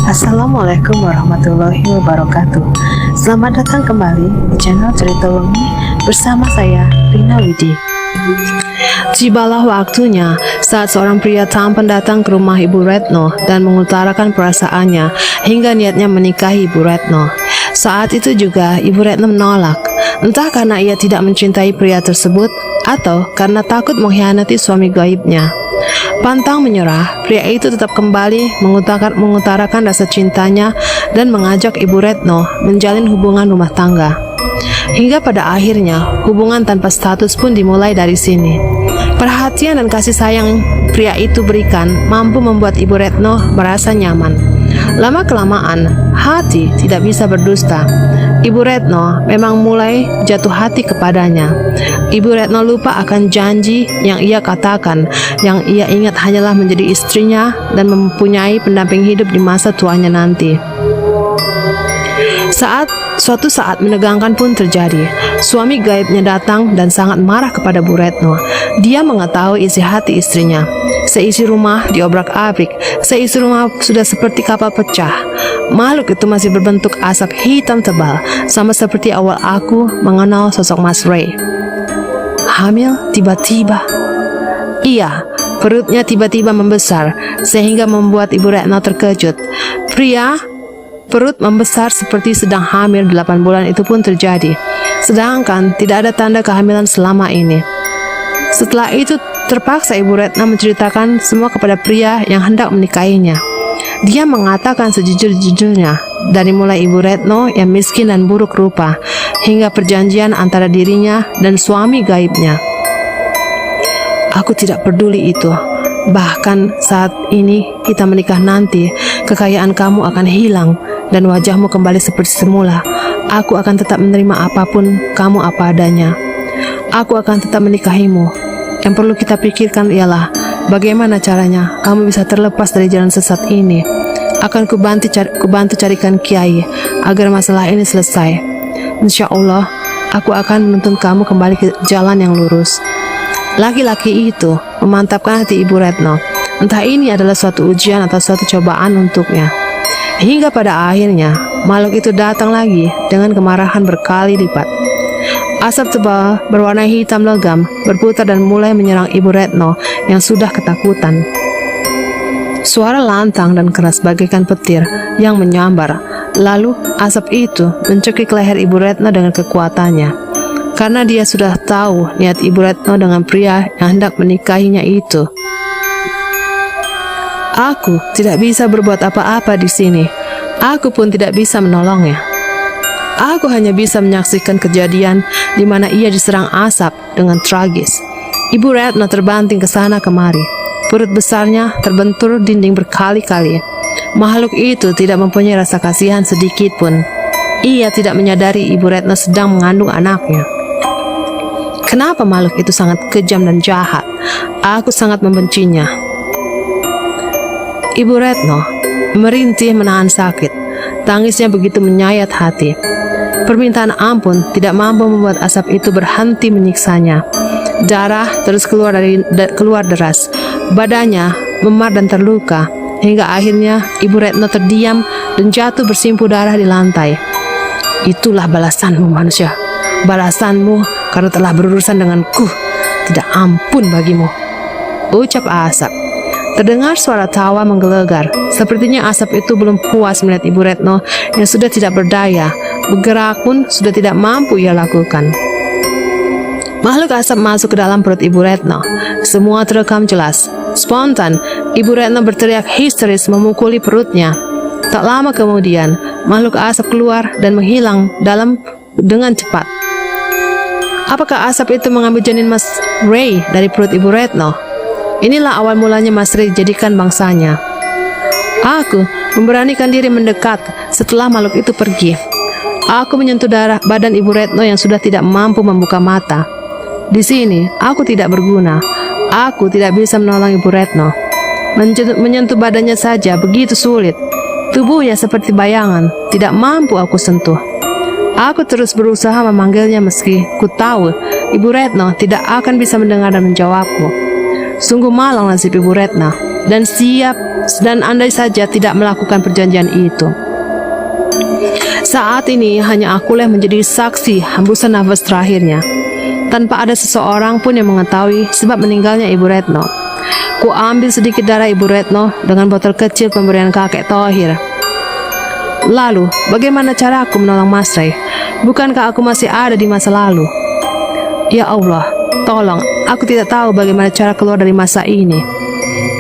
Assalamualaikum warahmatullahi wabarakatuh. Selamat datang kembali di channel Cerita Wengi bersama saya, Rina Widi. Tibalah waktunya saat seorang pria tampan datang ke rumah Ibu Retno dan mengutarakan perasaannya hingga niatnya menikahi Ibu Retno. Saat itu juga Ibu Retno menolak, entah karena ia tidak mencintai pria tersebut atau karena takut mengkhianati suami gaibnya. Pantang menyerah, pria itu tetap kembali mengutarakan rasa cintanya dan mengajak Ibu Retno menjalin hubungan rumah tangga. Hingga pada akhirnya, hubungan tanpa status pun dimulai dari sini. Perhatian dan kasih sayang pria itu berikan mampu membuat Ibu Retno merasa nyaman. Lama-kelamaan, hati tidak bisa berdusta. Ibu Retno memang mulai jatuh hati kepadanya. Ibu Retno lupa akan janji yang ia katakan. Yang ia ingat hanyalah menjadi istrinya dan mempunyai pendamping hidup di masa tuanya nanti. Suatu saat menegangkan pun terjadi. Suami gaibnya datang dan sangat marah kepada Bu Retno. Dia mengetahui isi hati istrinya. Seisi rumah diobrak-abrik, seisi rumah sudah seperti kapal pecah. Makhluk itu masih berbentuk asap hitam tebal, sama seperti awal aku mengenal sosok Mas Ray. Hamil tiba-tiba. Iya, perutnya tiba-tiba membesar, sehingga membuat Ibu Retno terkejut. Perut membesar seperti sedang hamil 8 bulan itu pun terjadi. Sedangkan tidak ada tanda kehamilan selama ini. Setelah itu terpaksa Ibu Retno menceritakan semua kepada pria yang hendak menikahinya. Dia mengatakan sejujur-jujurnya, dari mulai Ibu Retno yang miskin dan buruk rupa, hingga perjanjian antara dirinya dan suami gaibnya. Aku tidak peduli itu. Bahkan saat ini kita menikah nanti, kekayaan kamu akan hilang dan wajahmu kembali seperti semula. Aku akan tetap menerima apapun kamu apa adanya. Aku akan tetap menikahimu. Yang perlu kita pikirkan ialah bagaimana caranya kamu bisa terlepas dari jalan sesat ini. Akan kubantu carikan kiai agar masalah ini selesai. Insya Allah, aku akan menuntun kamu kembali ke jalan yang lurus. Laki-laki itu memantapkan hati Ibu Retno. Entah ini adalah suatu ujian atau suatu cobaan untuknya. Hingga pada akhirnya, makhluk itu datang lagi dengan kemarahan berkali lipat. Asap tebal berwarna hitam legam berputar dan mulai menyerang Ibu Retno yang sudah ketakutan. Suara lantang dan keras bagaikan petir yang menyambar. Lalu asap itu mencekik leher Ibu Retno dengan kekuatannya. Karena dia sudah tahu niat Ibu Retno dengan pria yang hendak menikahinya itu. Aku tidak bisa berbuat apa-apa di sini. Aku pun tidak bisa menolongnya. Aku hanya bisa menyaksikan kejadian di mana ia diserang asap dengan tragis. Ibu Retno terbanting ke sana kemari. Perut besarnya terbentur dinding berkali-kali. Makhluk itu tidak mempunyai rasa kasihan sedikit pun. Ia tidak menyadari Ibu Retno sedang mengandung anaknya. Kenapa makhluk itu sangat kejam dan jahat? Aku sangat membencinya. Ibu Retno merintih menahan sakit. Tangisnya begitu menyayat hati. Permintaan ampun tidak mampu membuat asap itu berhenti menyiksanya. Darah terus keluar deras. Badannya memar dan terluka. Hingga akhirnya Ibu Retno terdiam dan jatuh bersimpuh darah di lantai. Itulah balasanmu manusia. Balasanmu karena telah berurusan denganku. Tidak ampun bagimu, ucap asap. Terdengar suara tawa menggelegar. Sepertinya asap itu belum puas melihat Ibu Retno yang sudah tidak berdaya. Bergerak pun sudah tidak mampu ia lakukan. Makhluk asap masuk ke dalam perut Ibu Retno. Semua terekam jelas. Spontan, Ibu Retno berteriak histeris memukuli perutnya. Tak lama kemudian, makhluk asap keluar dan menghilang dengan cepat. Apakah asap itu mengambil janin Mas Ray dari perut Ibu Retno? Inilah awal mulanya Mas Ray dijadikan bangsanya. Aku memberanikan diri mendekat setelah makhluk itu pergi. Aku menyentuh badan Ibu Retno yang sudah tidak mampu membuka mata. Di sini, aku tidak berguna. Aku tidak bisa menolong Ibu Retno. Menyentuh badannya saja begitu sulit. Tubuhnya seperti bayangan, tidak mampu aku sentuh. Aku terus berusaha memanggilnya meski ku tahu Ibu Retno tidak akan bisa mendengar dan menjawabku. Sungguh malang nasib Ibu Retno. dan andai saja tidak melakukan perjanjian itu. Saat ini hanya akulah yang menjadi saksi hembusan nafas terakhirnya, tanpa ada seseorang pun yang mengetahui sebab meninggalnya Ibu Retno. Ku ambil sedikit darah Ibu Retno dengan botol kecil pemberian kakek Thohir. Lalu, bagaimana cara aku menolong Mas Ray? Bukankah aku masih ada di masa lalu? Ya Allah, tolong, aku tidak tahu bagaimana cara keluar dari masa ini.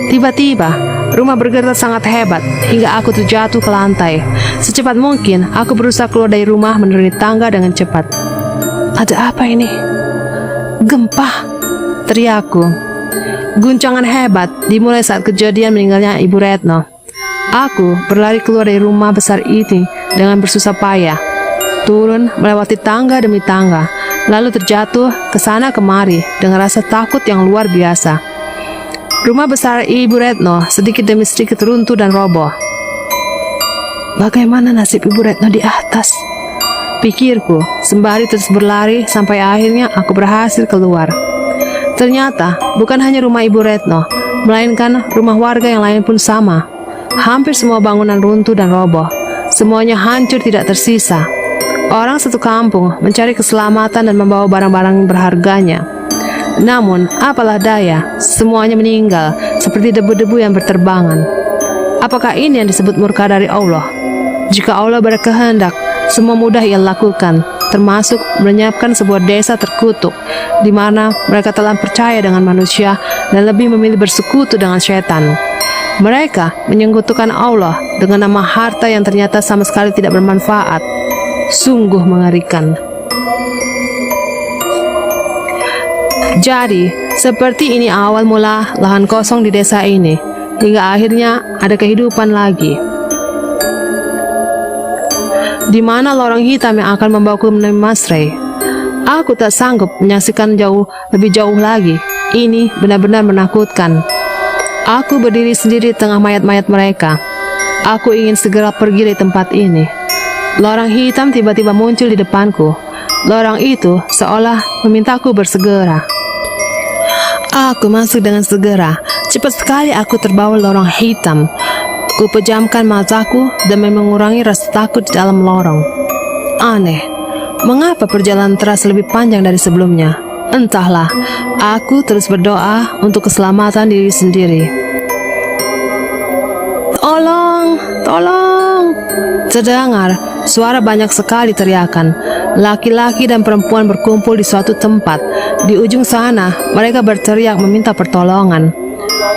Tiba-tiba, rumah bergetar sangat hebat hingga aku terjatuh ke lantai. Secepat mungkin, aku berusaha keluar dari rumah menuruni tangga dengan cepat. Ada apa ini? Gempa, teriakku. Guncangan hebat dimulai saat kejadian meninggalnya Ibu Retno. Aku berlari keluar dari rumah besar ini dengan bersusah payah. Turun melewati tangga demi tangga, lalu terjatuh ke sana kemari dengan rasa takut yang luar biasa. Rumah besar Ibu Retno sedikit demi sedikit runtuh dan roboh. Bagaimana nasib Ibu Retno di atas? Pikirku sembari terus berlari sampai akhirnya aku berhasil keluar. Ternyata bukan hanya rumah Ibu Retno, melainkan rumah warga yang lain pun sama. Hampir semua bangunan runtuh dan roboh. Semuanya hancur tidak tersisa. Orang satu kampung mencari keselamatan dan membawa barang-barang berharganya. Namun, apalah daya, semuanya meninggal seperti debu-debu yang berterbangan. Apakah ini yang disebut murka dari Allah? Jika Allah berkehendak, semua mudah Ia lakukan, termasuk menyiapkan sebuah desa terkutuk, di mana mereka telah percaya dengan manusia dan lebih memilih bersekutu dengan setan. Mereka menyekutukan Allah dengan nama harta yang ternyata sama sekali tidak bermanfaat. Sungguh mengerikan. Jadi, seperti ini awal mula lahan kosong di desa ini, hingga akhirnya ada kehidupan lagi. Di mana lorong hitam yang akan membawaku menemui Mas Ray? Aku tak sanggup menyaksikan lebih jauh lagi. Ini benar-benar menakutkan. Aku berdiri sendiri di tengah mayat-mayat mereka. Aku ingin segera pergi dari tempat ini. Lorong hitam tiba-tiba muncul di depanku. Lorong itu seolah memintaku bersegera. Aku masuk dengan segera. Cepat sekali aku terbawa lorong hitam. Ku pejamkan mataku demi mengurangi rasa takut di dalam lorong. Aneh, mengapa perjalanan terasa lebih panjang dari sebelumnya? Entahlah, aku terus berdoa untuk keselamatan diri sendiri. Tolong, tolong! Terdengar suara banyak sekali teriakan. Laki-laki dan perempuan berkumpul di suatu tempat. Di ujung sana, mereka berteriak meminta pertolongan.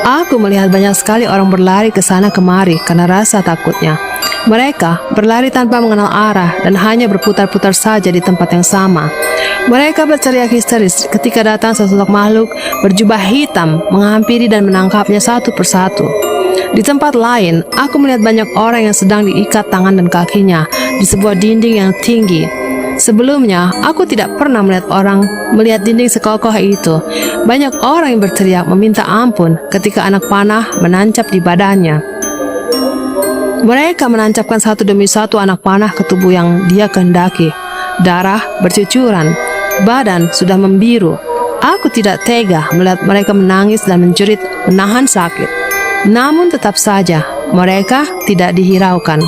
Aku melihat banyak sekali orang berlari ke sana kemari karena rasa takutnya. Mereka berlari tanpa mengenal arah dan hanya berputar-putar saja di tempat yang sama. Mereka berteriak histeris ketika datang sesosok makhluk berjubah hitam menghampiri dan menangkapnya satu persatu. Di tempat lain, aku melihat banyak orang yang sedang diikat tangan dan kakinya di sebuah dinding yang tinggi. Sebelumnya, aku tidak pernah melihat dinding sekokoh itu. Banyak orang yang berteriak meminta ampun ketika anak panah menancap di badannya. Mereka menancapkan satu demi satu anak panah ke tubuh yang dia kehendaki. Darah bercucuran, badan sudah membiru. Aku tidak tega melihat mereka menangis dan menjerit menahan sakit. Namun tetap saja mereka tidak dihiraukan.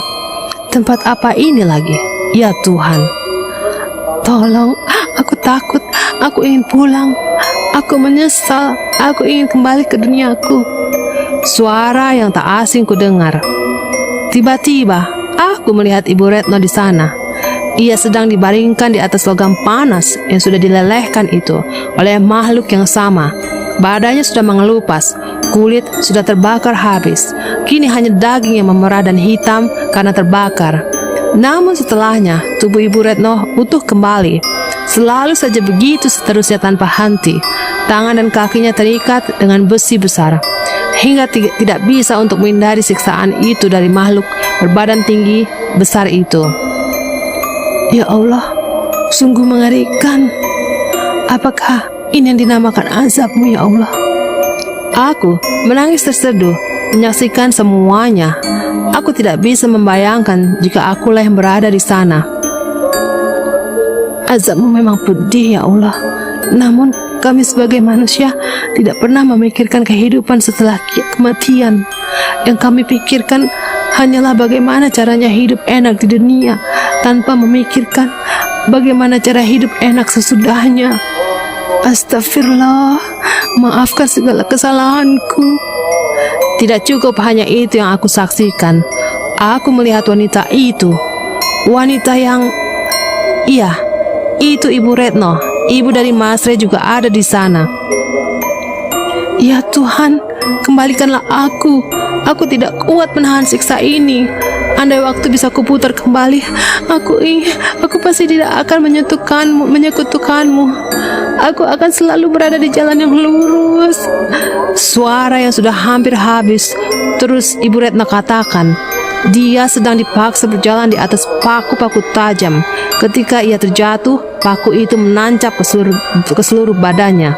Tempat apa ini lagi? Ya Tuhan, tolong, aku takut, aku ingin pulang, aku menyesal, aku ingin kembali ke duniaku. Suara yang tak asing ku dengar. Tiba-tiba, aku melihat Ibu Retno di sana. Ia sedang dibaringkan di atas logam panas yang sudah dilelehkan itu oleh makhluk yang sama. Badannya sudah mengelupas, kulit sudah terbakar habis. Kini hanya daging yang memerah dan hitam karena terbakar. Namun setelahnya, tubuh Ibu Retno utuh kembali. Selalu saja begitu seterusnya tanpa henti. Tangan dan kakinya terikat dengan besi besar, hingga tidak bisa untuk menghindari siksaan itu dari makhluk berbadan tinggi besar itu. Ya Allah, sungguh mengerikan. Apakah ini yang dinamakan azab-Mu ya Allah? Aku menangis terseduh menyaksikan semuanya. Aku tidak bisa membayangkan jika akulah yang berada di sana. Azab-Mu memang pedih ya Allah. Namun kami sebagai manusia tidak pernah memikirkan kehidupan setelah kematian. Yang kami pikirkan hanyalah bagaimana caranya hidup enak di dunia tanpa memikirkan bagaimana cara hidup enak sesudahnya. Astagfirullah, maafkan segala kesalahanku. Tidak cukup hanya itu yang aku saksikan. Aku melihat wanita itu. Wanita yang... Iya, itu Ibu Retno. Ibu dari Mas Re juga ada di sana. Ya Tuhan, kembalikanlah aku. Aku tidak kuat menahan siksa ini. Andai waktu bisa kuputar kembali, aku pasti tidak akan menyekutukanmu. Aku akan selalu berada di jalan yang lurus. Suara yang sudah hampir habis. Terus Ibu Retno katakan, dia sedang dipaksa berjalan di atas paku-paku tajam. Ketika ia terjatuh, paku itu menancap ke seluruh badannya.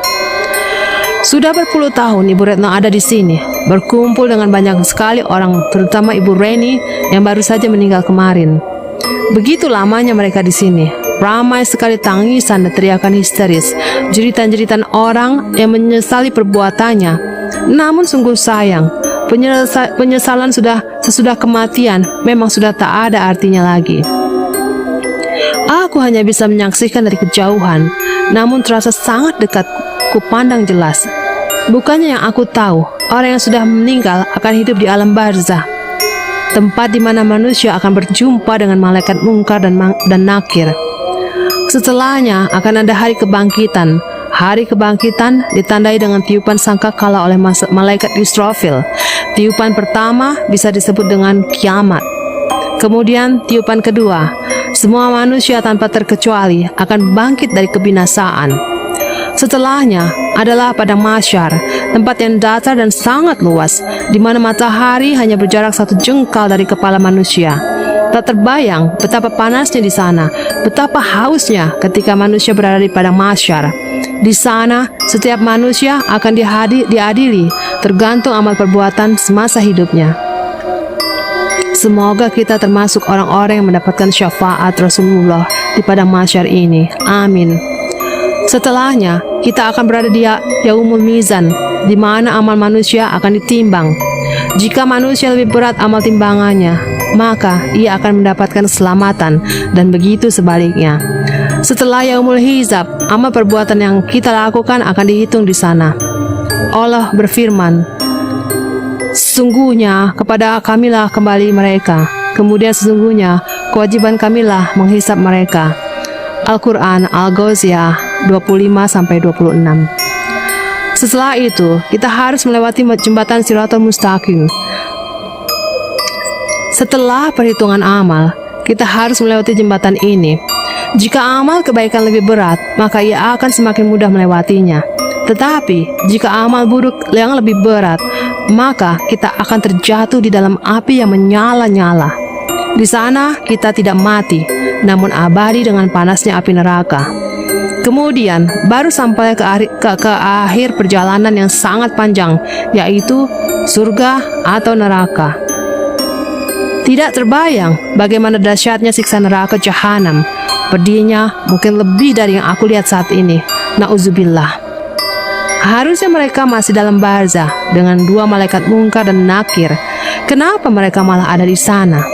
Sudah berpuluh tahun Ibu Retno ada di sini, berkumpul dengan banyak sekali orang, terutama Ibu Reni yang baru saja meninggal kemarin. Begitu lamanya mereka di sini. Ramai sekali tangisan dan teriakan histeris, jeritan-jeritan orang yang menyesali perbuatannya. Namun sungguh sayang, penyesalan sesudah kematian memang sudah tak ada artinya lagi. Aku hanya bisa menyaksikan dari kejauhan, namun terasa sangat dekat, kupandang jelas. Bukannya yang aku tahu, orang yang sudah meninggal akan hidup di alam barzah, tempat di mana manusia akan berjumpa dengan malaikat mungkar dan nakir. Setelahnya akan ada hari kebangkitan. Hari kebangkitan ditandai dengan tiupan sangkakala oleh malaikat Israfil. Tiupan pertama bisa disebut dengan kiamat. Kemudian tiupan kedua, semua manusia tanpa terkecuali akan bangkit dari kebinasaan. Setelahnya adalah padang mahsyar, tempat yang datar dan sangat luas, di mana matahari hanya berjarak 1 jengkal dari kepala manusia. Tak terbayang betapa panasnya di sana, betapa hausnya ketika manusia berada di padang mahsyar. Di sana, setiap manusia akan diadili tergantung amal perbuatan semasa hidupnya. Semoga kita termasuk orang-orang yang mendapatkan syafaat Rasulullah di padang mahsyar ini. Amin. Setelahnya, kita akan berada di Yaumul Mizan, di mana amal manusia akan ditimbang. Jika manusia lebih berat amal timbangannya, maka ia akan mendapatkan keselamatan, dan begitu sebaliknya. Setelah Yaumul Hisab, amal perbuatan yang kita lakukan akan dihitung di sana. Allah berfirman, sesungguhnya kepada kamilah kembali mereka, kemudian sesungguhnya kewajiban kamilah menghisap mereka. Al-Quran Al-Ghaziyah 25-26. Setelah itu, kita harus melewati jembatan Siratal Mustaqim. Setelah perhitungan amal, kita harus melewati jembatan ini. Jika amal kebaikan lebih berat, maka ia akan semakin mudah melewatinya. Tetapi, jika amal buruk yang lebih berat, maka kita akan terjatuh di dalam api yang menyala-nyala. Di sana, kita tidak mati, namun abadi dengan panasnya api neraka. Kemudian, baru sampai ke akhir perjalanan yang sangat panjang, yaitu surga atau neraka. Tidak terbayang bagaimana dahsyatnya siksa neraka jahanam. Pedihnya mungkin lebih dari yang aku lihat saat ini. Nauzubillah. Harusnya mereka masih dalam barzah dengan 2 malaikat mungkar dan nakir. Kenapa mereka malah ada di sana?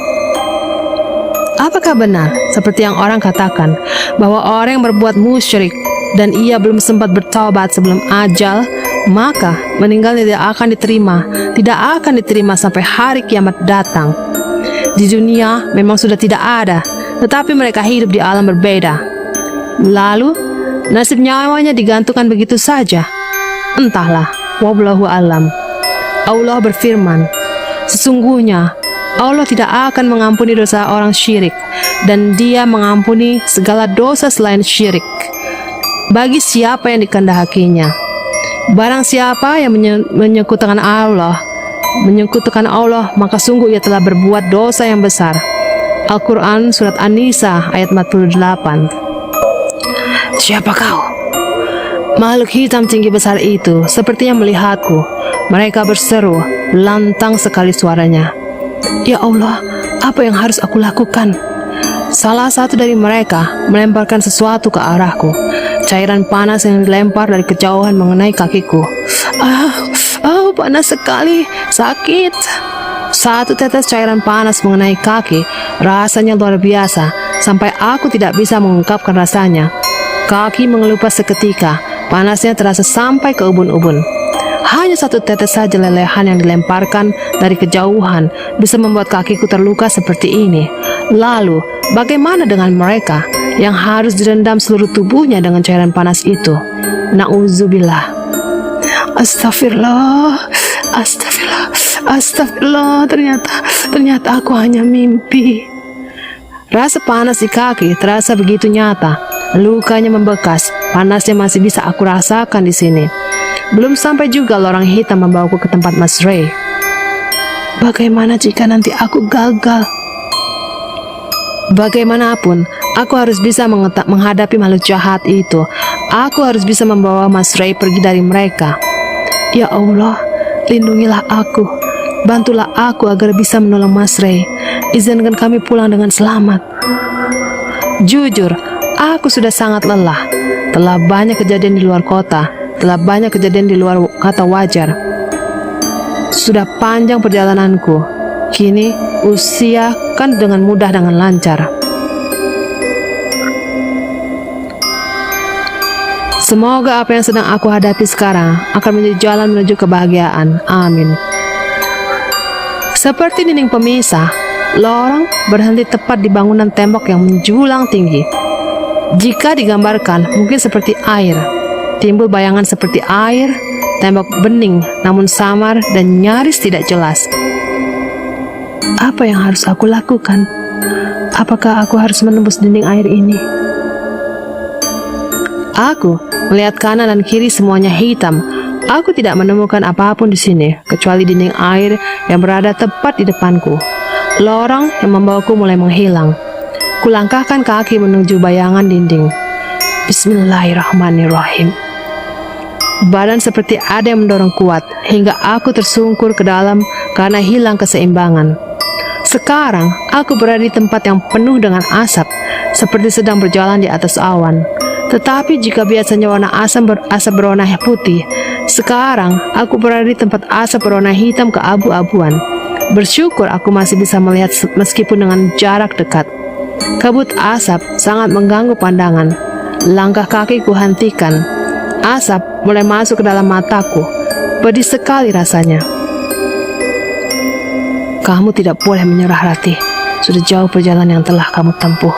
Apakah benar seperti yang orang katakan bahwa orang yang berbuat musyrik dan ia belum sempat bertaubat sebelum ajal, maka meninggalnya tidak akan diterima sampai hari kiamat datang? Di dunia memang sudah tidak ada, tetapi mereka hidup di alam berbeda. Lalu nasib nyawanya digantungkan begitu saja? Entahlah, wallahu alam. Allah berfirman, sesungguhnya Allah tidak akan mengampuni dosa orang syirik, dan Dia mengampuni segala dosa selain syirik bagi siapa yang dikehendakinya. Barang siapa yang menyekutukan Allah, maka sungguh ia telah berbuat dosa yang besar. Al-Quran Surat An-Nisa ayat 48. Siapa kau? Makhluk hitam tinggi besar itu sepertinya melihatku. Mereka berseru, lantang sekali suaranya. Ya Allah, apa yang harus aku lakukan? Salah satu dari mereka melemparkan sesuatu ke arahku. Cairan panas yang dilempar dari kejauhan mengenai kakiku. Panas sekali, sakit. Satu tetes cairan panas mengenai kaki, rasanya luar biasa, sampai aku tidak bisa mengungkapkan rasanya. Kaki mengelupas seketika, panasnya terasa sampai ke ubun-ubun. Hanya satu tetes saja lelehan yang dilemparkan dari kejauhan bisa membuat kakiku terluka seperti ini. Lalu, bagaimana dengan mereka yang harus direndam seluruh tubuhnya dengan cairan panas itu? Na'udzubillah. Astagfirullah, astagfirullah, astagfirullah, ternyata aku hanya mimpi. Rasa panas di kaki terasa begitu nyata. Lukanya membekas, panasnya masih bisa aku rasakan di sini. Belum sampai juga lorong hitam membawaku ke tempat Mas Ray. Bagaimana jika nanti aku gagal? Bagaimanapun, aku harus bisa menghadapi makhluk jahat itu. Aku harus bisa membawa Mas Ray pergi dari mereka. Ya Allah, lindungilah aku. Bantulah aku agar bisa menolong Mas Ray. Izinkan kami pulang dengan selamat. Jujur, aku sudah sangat lelah. Telah banyak kejadian di luar kota. Telah banyak kejadian di luar kata wajar. Sudah panjang perjalananku. Kini, usia kan dengan mudah dengan lancar. Semoga apa yang sedang aku hadapi sekarang akan menjadi jalan menuju kebahagiaan. Amin. Seperti dinding pemisah, lorong berhenti tepat di bangunan tembok yang menjulang tinggi. Jika digambarkan, mungkin seperti air. Timbul bayangan seperti air, tembok bening namun samar dan nyaris tidak jelas. Apa yang harus aku lakukan? Apakah aku harus menembus dinding air ini? Aku melihat kanan dan kiri semuanya hitam. Aku tidak menemukan apapun di sini kecuali dinding air yang berada tepat di depanku. Lorong yang membawaku mulai menghilang. Kulangkahkan kaki menuju bayangan dinding. Bismillahirrahmanirrahim. Badan seperti ada yang mendorong kuat hingga aku tersungkur ke dalam karena hilang keseimbangan. Sekarang aku berada di tempat yang penuh dengan asap, seperti sedang berjalan di atas awan. Tetapi jika biasanya warna asap berwarna putih, sekarang aku berada di tempat asap berwarna hitam keabu-abuan. Bersyukur aku masih bisa melihat meskipun dengan jarak dekat. Kabut asap sangat mengganggu pandangan. Langkah kaki ku hentikan. Asap mulai masuk ke dalam mataku. Pedih sekali rasanya. Kamu tidak boleh menyerah, Ratih. Sudah jauh perjalanan yang telah kamu tempuh.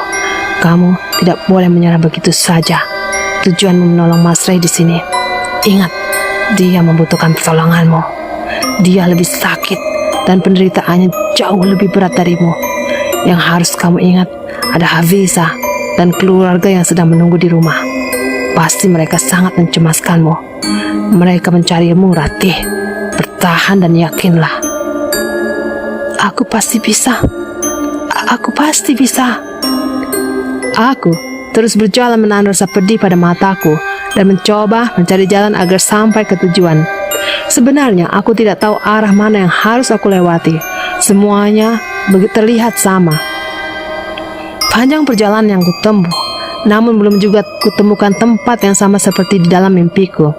Kamu tidak boleh menyerah begitu saja. Tujuanmu menolong Mas Ray di sini. Ingat, dia membutuhkan pertolonganmu. Dia lebih sakit dan penderitaannya jauh lebih berat darimu. Yang harus kamu ingat, ada Hafiza dan keluarga yang sedang menunggu di rumah. Pasti mereka sangat mencemaskanmu. Mereka mencarimu, Ratih. Bertahan dan yakinlah. Aku pasti bisa. Aku pasti bisa. Aku terus berjalan menahan rasa pedih pada mataku dan mencoba mencari jalan agar sampai ke tujuan. Sebenarnya aku tidak tahu arah mana yang harus aku lewati. Semuanya begitu terlihat sama. Panjang perjalanan yang kutempuh, namun belum juga kutemukan tempat yang sama seperti di dalam mimpiku.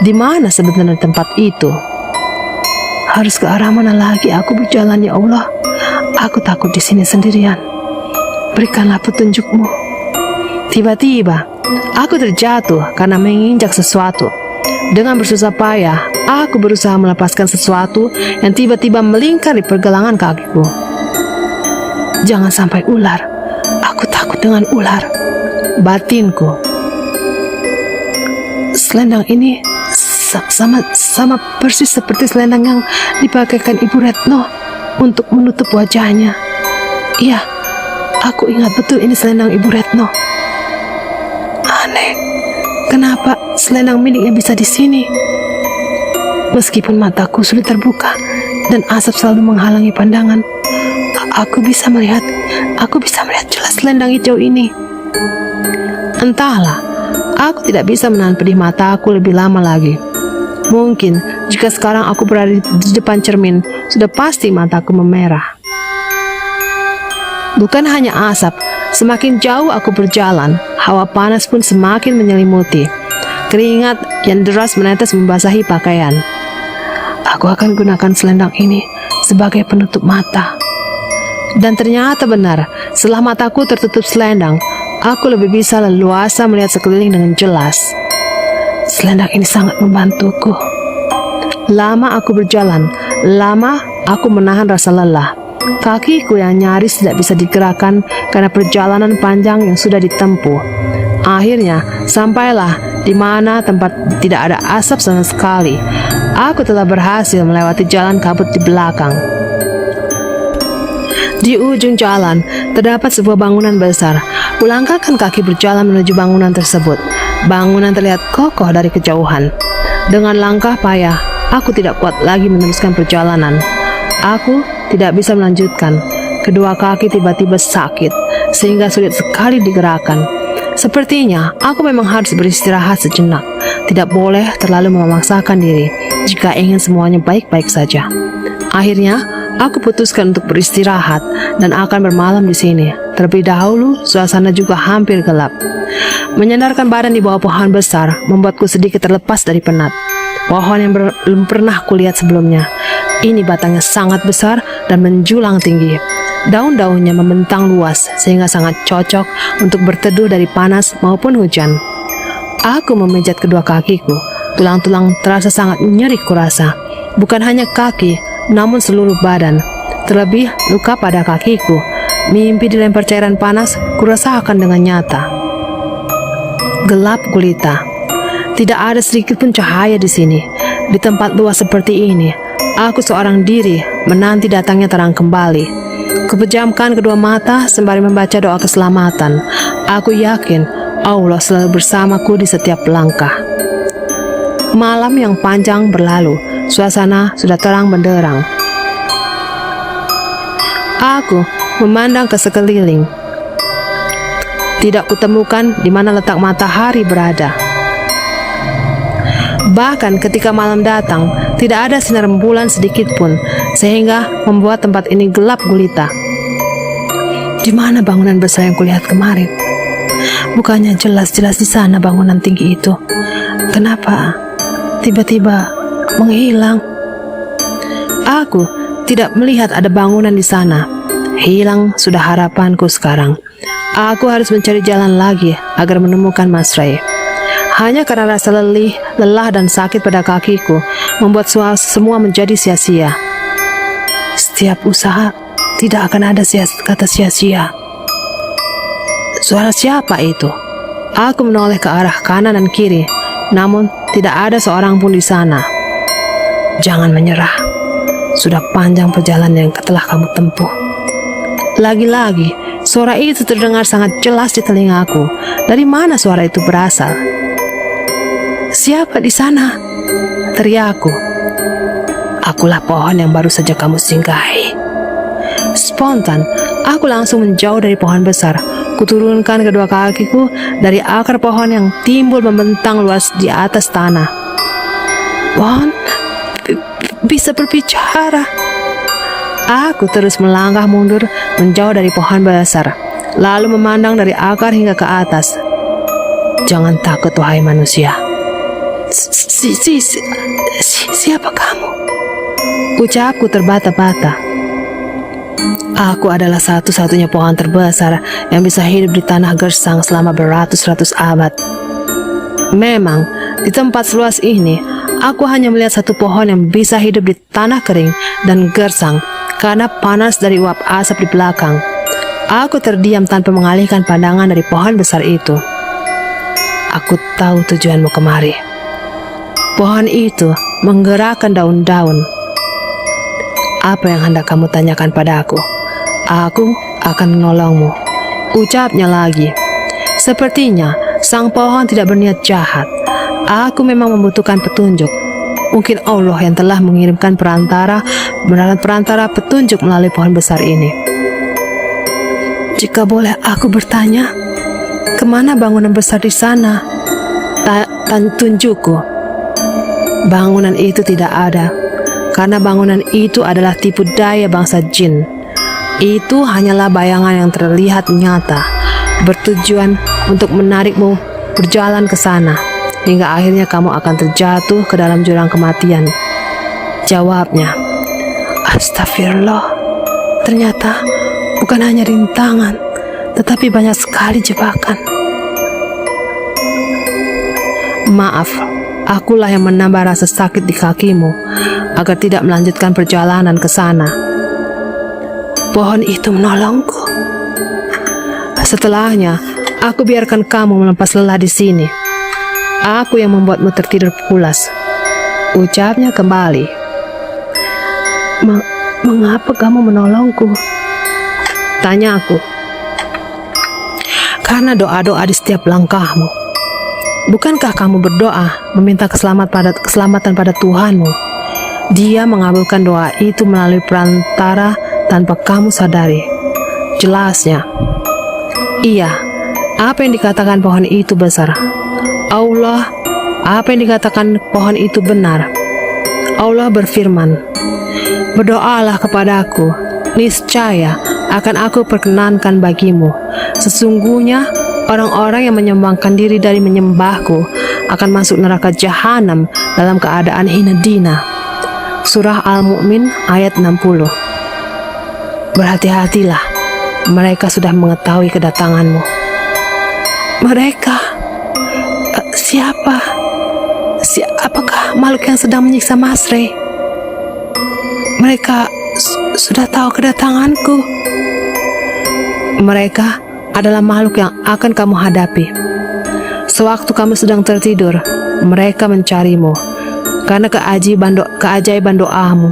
Di mana sebenarnya tempat itu? Harus ke arah mana lagi aku berjalan, ya Allah? Aku takut di sini sendirian. Berikanlah petunjukmu. Tiba-tiba, aku terjatuh karena menginjak sesuatu. Dengan bersusah payah, aku berusaha melepaskan sesuatu yang tiba-tiba melingkar di pergelangan kakiku. Jangan sampai ular. Aku takut dengan ular. Batinku. Selendang ini sama persis seperti selendang yang dipakaikan Ibu Retno untuk menutup wajahnya. Iya, aku ingat betul ini selendang Ibu Retno. Aneh, kenapa selendang miliknya bisa di sini? Meskipun mataku sulit terbuka dan asap selalu menghalangi pandangan, aku bisa melihat jelas selendang hijau ini. Entahlah, aku tidak bisa menahan pedih mataku lebih lama lagi. Mungkin jika sekarang aku berada di depan cermin, sudah pasti mataku memerah. Bukan hanya asap, semakin jauh aku berjalan, Hawa panas pun semakin menyelimuti. Keringat yang deras menetes membasahi pakaian. Aku akan gunakan selendang ini sebagai penutup mata. Dan ternyata benar, setelah mataku tertutup selendang, aku lebih bisa leluasa melihat sekeliling dengan jelas. Selendang ini sangat membantuku. Lama aku berjalan, lama aku menahan rasa lelah. Kakiku yang nyaris tidak bisa digerakkan karena perjalanan panjang yang sudah ditempuh. Akhirnya, sampailah di mana tempat tidak ada asap sama sekali. Aku telah berhasil melewati jalan kabut di belakang. Di ujung jalan, terdapat sebuah bangunan besar. Kulangkahkan kaki berjalan menuju bangunan tersebut. Bangunan terlihat kokoh dari kejauhan. Dengan langkah payah, aku tidak kuat lagi meneruskan perjalanan. Aku tidak bisa melanjutkan. Kedua kaki tiba-tiba sakit, sehingga sulit sekali digerakkan. Sepertinya aku memang harus beristirahat sejenak. Tidak boleh terlalu memaksakan diri jika ingin semuanya baik-baik saja. Akhirnya, aku putuskan untuk beristirahat dan akan bermalam di sini. Terlebih dahulu, suasana juga hampir gelap. Menyandarkan badan di bawah pohon besar membuatku sedikit terlepas dari penat. Pohon yang belum pernah kulihat sebelumnya. Ini batangnya sangat besar dan menjulang tinggi. Daun-daunnya membentang luas sehingga sangat cocok untuk berteduh dari panas maupun hujan. Aku memijat kedua kakiku. Tulang-tulang terasa sangat nyeri kurasa. Bukan hanya kaki, namun seluruh badan. Terlebih luka pada kakiku. Mimpi dilempar cairan panas kurasakan dengan nyata. Gelap gulita. Tidak ada sedikit pun cahaya di sini. Di tempat luas seperti ini, aku seorang diri menanti datangnya terang kembali. Kupejamkan kedua mata sembari membaca doa keselamatan. Aku yakin Allah selalu bersamaku di setiap langkah. Malam yang panjang berlalu, suasana sudah terang benderang. Aku memandang ke sekeliling. Tidak kutemukan di mana letak matahari berada. Bahkan ketika malam datang, tidak ada sinar rembulan sedikit pun, sehingga membuat tempat ini gelap gulita. Di mana bangunan besar yang kulihat kemarin? Bukannya jelas-jelas di sana bangunan tinggi itu. Kenapa tiba-tiba menghilang? Aku tidak melihat ada bangunan di sana. Hilang sudah harapanku sekarang. Aku harus mencari jalan lagi agar menemukan Mas Ray. Hanya karena rasa lelah dan sakit pada kakiku membuat semua menjadi sia-sia. Setiap usaha tidak akan ada kata sia-sia. Suara siapa itu? Aku menoleh ke arah kanan dan kiri, namun tidak ada seorang pun di sana. Jangan menyerah. Sudah panjang perjalanan yang telah kamu tempuh. Lagi-lagi, suara itu terdengar sangat jelas di telingaku. Dari mana suara itu berasal? Siapa di sana? Teriakku. Akulah pohon yang baru saja kamu singgahi. Spontan, aku langsung menjauh dari pohon besar. Kuturunkan kedua kakiku dari akar pohon yang timbul membentang luas di atas tanah. Pohon bisa berbicara. Aku terus melangkah mundur menjauh dari pohon besar, lalu memandang dari akar hingga ke atas. Jangan takut wahai manusia. Siapa kamu? Ucapku terbata-bata. Aku adalah satu-satunya pohon terbesar yang bisa hidup di tanah gersang selama beratus-ratus abad. Memang, di tempat seluas ini, aku hanya melihat satu pohon yang bisa hidup di tanah kering dan gersang karena panas dari uap asap di belakang. Aku terdiam tanpa mengalihkan pandangan dari pohon besar itu. Aku tahu tujuanmu kemari. Pohon itu menggerakkan daun-daun. Apa yang hendak kamu tanyakan padaku? Aku akan menolongmu. Ucapnya lagi. Sepertinya sang pohon tidak berniat jahat. Aku memang membutuhkan petunjuk. Mungkin Allah yang telah mengirimkan perantara petunjuk melalui pohon besar ini. Jika boleh aku bertanya, kemana bangunan besar di sana? Tunjukku. Bangunan itu tidak ada, karena bangunan itu adalah tipu daya bangsa jin. Itu hanyalah bayangan yang terlihat nyata, bertujuan untuk menarikmu berjalan ke sana, hingga akhirnya kamu akan terjatuh ke dalam jurang kematian. Jawabnya, astagfirullah, ternyata bukan hanya rintangan, tetapi banyak sekali jebakan. Maaf, akulah yang menambah rasa sakit di kakimu agar tidak melanjutkan perjalanan ke sana. Pohon itu menolongku. Setelahnya, aku biarkan kamu melepas lelah di sini. Aku yang membuatmu tertidur pulas. Ucapnya kembali. Mengapa kamu menolongku? Tanya aku. Karena doa-doa di setiap langkahmu. Bukankah kamu berdoa meminta keselamatan pada Tuhanmu? Dia mengabulkan doa itu melalui perantara tanpa kamu sadari. Jelasnya, iya, apa yang dikatakan pohon itu besar. Allah, apa yang dikatakan pohon itu benar. Allah berfirman, berdoalah kepadaku, niscaya akan aku perkenankan bagimu. Sesungguhnya orang-orang yang menyombongkan diri dari menyembahku akan masuk neraka jahanam dalam keadaan hina dina. Surah Al-Mu'min ayat 60. Berhati-hatilah, mereka sudah mengetahui kedatanganmu. Mereka? Siapa? Siapakah makhluk yang sedang menyiksa Mas Ray? Mereka sudah tahu kedatanganku. Mereka adalah makhluk yang akan kamu hadapi. Sewaktu kamu sedang tertidur, mereka mencarimu. Karena keajaiban doamu,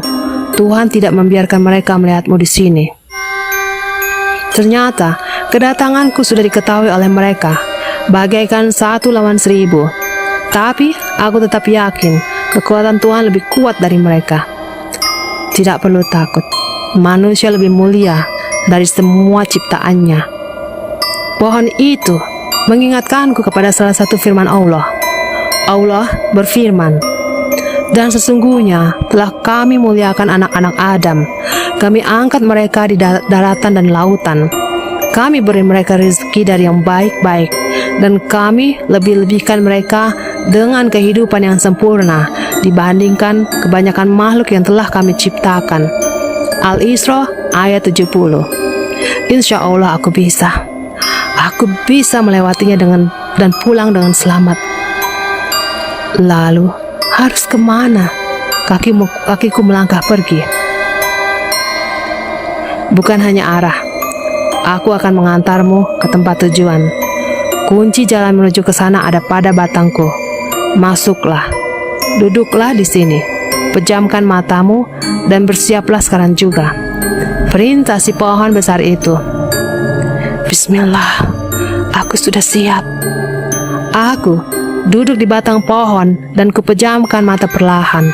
Tuhan tidak membiarkan mereka melihatmu di sini. Ternyata, kedatanganku sudah diketahui oleh mereka, bagaikan 1 lawan 1000. Tapi, aku tetap yakin, kekuatan Tuhan lebih kuat dari mereka. Tidak perlu takut, manusia lebih mulia dari semua ciptaannya. Pohon itu mengingatkanku kepada salah satu firman Allah. Allah berfirman, dan sesungguhnya telah kami muliakan anak-anak Adam. Kami angkat mereka di daratan dan lautan. Kami beri mereka rezeki dari yang baik-baik, dan kami lebih-lebihkan mereka dengan kehidupan yang sempurna dibandingkan kebanyakan makhluk yang telah kami ciptakan. Al-Isra ayat 70. Insya Allah aku bisa. Aku bisa melewatinya dan pulang dengan selamat. Lalu harus kemana? Kakiku melangkah pergi. Bukan hanya arah. Aku akan mengantarmu ke tempat tujuan. Kunci jalan menuju ke sana ada pada batangku. Masuklah. Duduklah di sini. Pejamkan matamu dan bersiaplah sekarang juga. Perintah si pohon besar itu. Bismillah. Aku sudah siap. Aku duduk di batang pohon dan kupejamkan mata perlahan.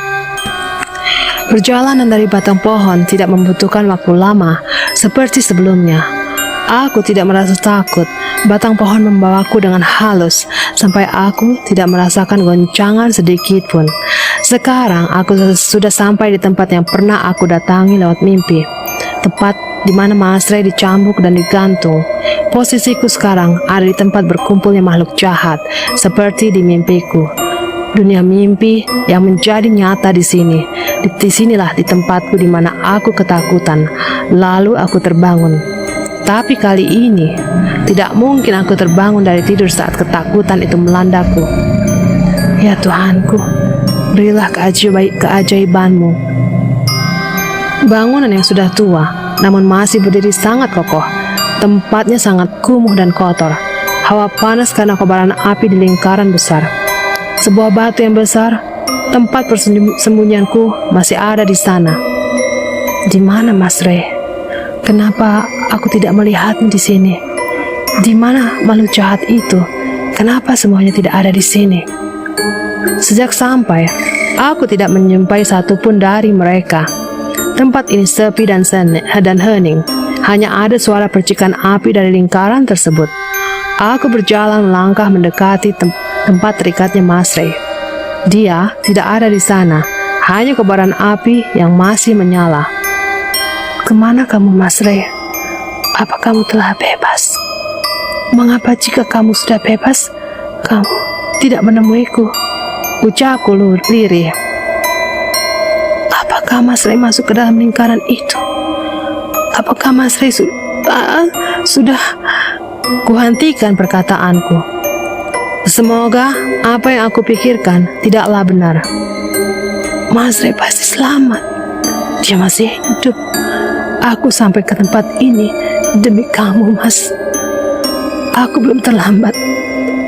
Perjalanan dari batang pohon tidak membutuhkan waktu lama seperti sebelumnya. Aku tidak merasa takut. Batang pohon membawaku dengan halus sampai aku tidak merasakan goncangan sedikit pun. Sekarang aku sudah sampai di tempat yang pernah aku datangi lewat mimpi. Tepat di mana Mas Ray dicambuk dan digantung. Posisiku sekarang ada di tempat berkumpulnya makhluk jahat, seperti di mimpiku. Dunia mimpi yang menjadi nyata di sini. Disinilah di tempatku di mana aku ketakutan. Lalu aku terbangun. Tapi kali ini tidak mungkin aku terbangun dari tidur saat ketakutan itu melandaku. Ya Tuhanku, berilah keajaibanmu. Bangunan yang sudah tua, namun masih berdiri sangat kokoh. Tempatnya sangat kumuh dan kotor. Hawa panas karena kobaran api di lingkaran besar. Sebuah batu yang besar, tempat persembunyianku masih ada di sana. Di mana Mas Ray? Kenapa aku tidak melihatmu di sini? Di mana makhluk jahat itu? Kenapa semuanya tidak ada di sini? Sejak sampai, aku tidak menjumpai satupun dari mereka. Tempat ini sepi dan hening. Hanya ada suara percikan api dari lingkaran tersebut. Aku berjalan melangkah mendekati tempat terikatnya Mas Ray. Dia tidak ada di sana. Hanya kobaran api yang masih menyala. Kemana kamu Mas Ray? Apa kamu telah bebas? Mengapa jika kamu sudah bebas, kamu tidak menemuiku? Ucapku lirih. Apakah Mas Ray masuk ke dalam lingkaran itu? Apakah Mas Ray sudah... Kuhentikan perkataanku. Semoga apa yang aku pikirkan tidaklah benar. Mas Ray pasti selamat. Dia masih hidup. Aku sampai ke tempat ini demi kamu, Mas. Aku belum terlambat.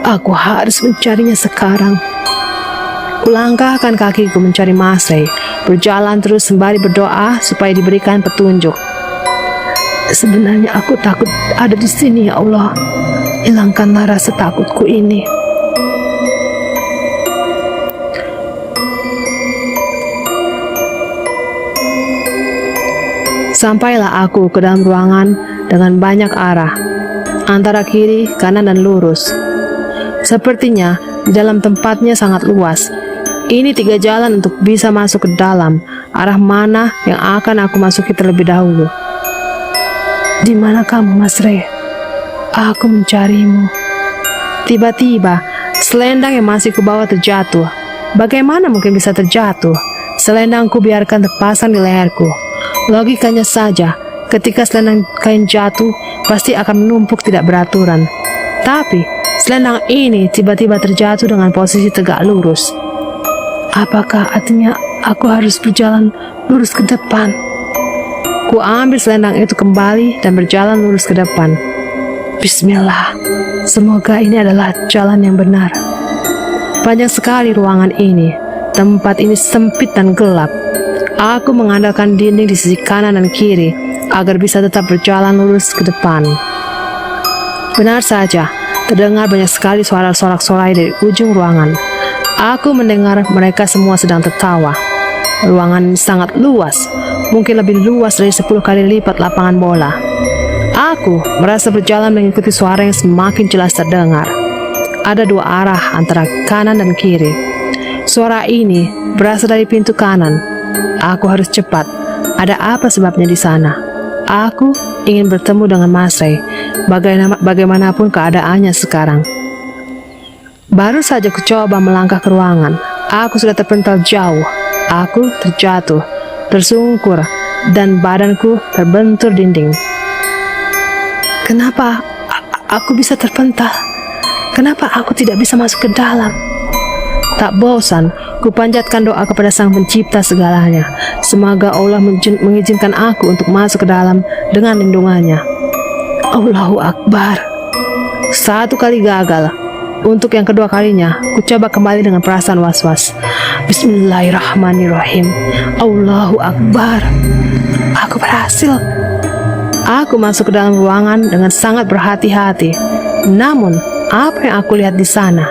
Aku harus mencarinya sekarang. Kulangkahkan kakiku mencari Mas Ray, berjalan terus sembari berdoa supaya diberikan petunjuk. Sebenarnya aku takut ada di sini, ya Allah. Hilangkanlah rasa takutku ini. Sampailah aku ke dalam ruangan dengan banyak arah, antara kiri, kanan, dan lurus. Sepertinya di dalam tempatnya sangat luas. Ini 3 jalan untuk bisa masuk ke dalam. Arah mana yang akan aku masuki terlebih dahulu? Di mana kamu, Mas Ray? Aku mencarimu. Tiba-tiba, selendang yang masih kubawa terjatuh. Bagaimana mungkin bisa terjatuh? Selendangku biarkan terpasang di leherku. Logikanya saja, ketika selendang kain jatuh, pasti akan menumpuk tidak beraturan. Tapi, selendang ini tiba-tiba terjatuh dengan posisi tegak lurus. Apakah artinya aku harus berjalan lurus ke depan? Ku ambil selendang itu kembali dan berjalan lurus ke depan. Bismillah, semoga ini adalah jalan yang benar. Panjang sekali ruangan ini. Tempat ini sempit dan gelap. Aku mengandalkan dinding di sisi kanan dan kiri agar bisa tetap berjalan lurus ke depan. Benar saja, terdengar banyak sekali suara sorak-sorai dari ujung ruangan. Aku mendengar mereka semua sedang tertawa. Ruangan sangat luas, mungkin lebih luas dari 10 kali lipat lapangan bola. Aku merasa berjalan mengikuti suara yang semakin jelas terdengar. Ada 2 arah antara kanan dan kiri. Suara ini berasal dari pintu kanan. Aku harus cepat. Ada apa sebabnya di sana? Aku ingin bertemu dengan Mas Ray, bagaimanapun keadaannya sekarang. Baru saja ku coba melangkah ke ruangan, aku sudah terpental jauh. Aku terjatuh, tersungkur, dan badanku terbentur dinding. Kenapa aku bisa terpental? Kenapa aku tidak bisa masuk ke dalam? Tak bosan, kupanjatkan doa kepada Sang Pencipta segalanya. Semoga Allah mengizinkan aku untuk masuk ke dalam dengan lindungannya. Allahu Akbar. 1 kali gagal. Untuk yang kedua kalinya, ku coba kembali dengan perasaan was-was. Bismillahirrahmanirrahim. Allahu Akbar. Aku berhasil. Aku masuk ke dalam ruangan dengan sangat berhati-hati. Namun, apa yang aku lihat di sana?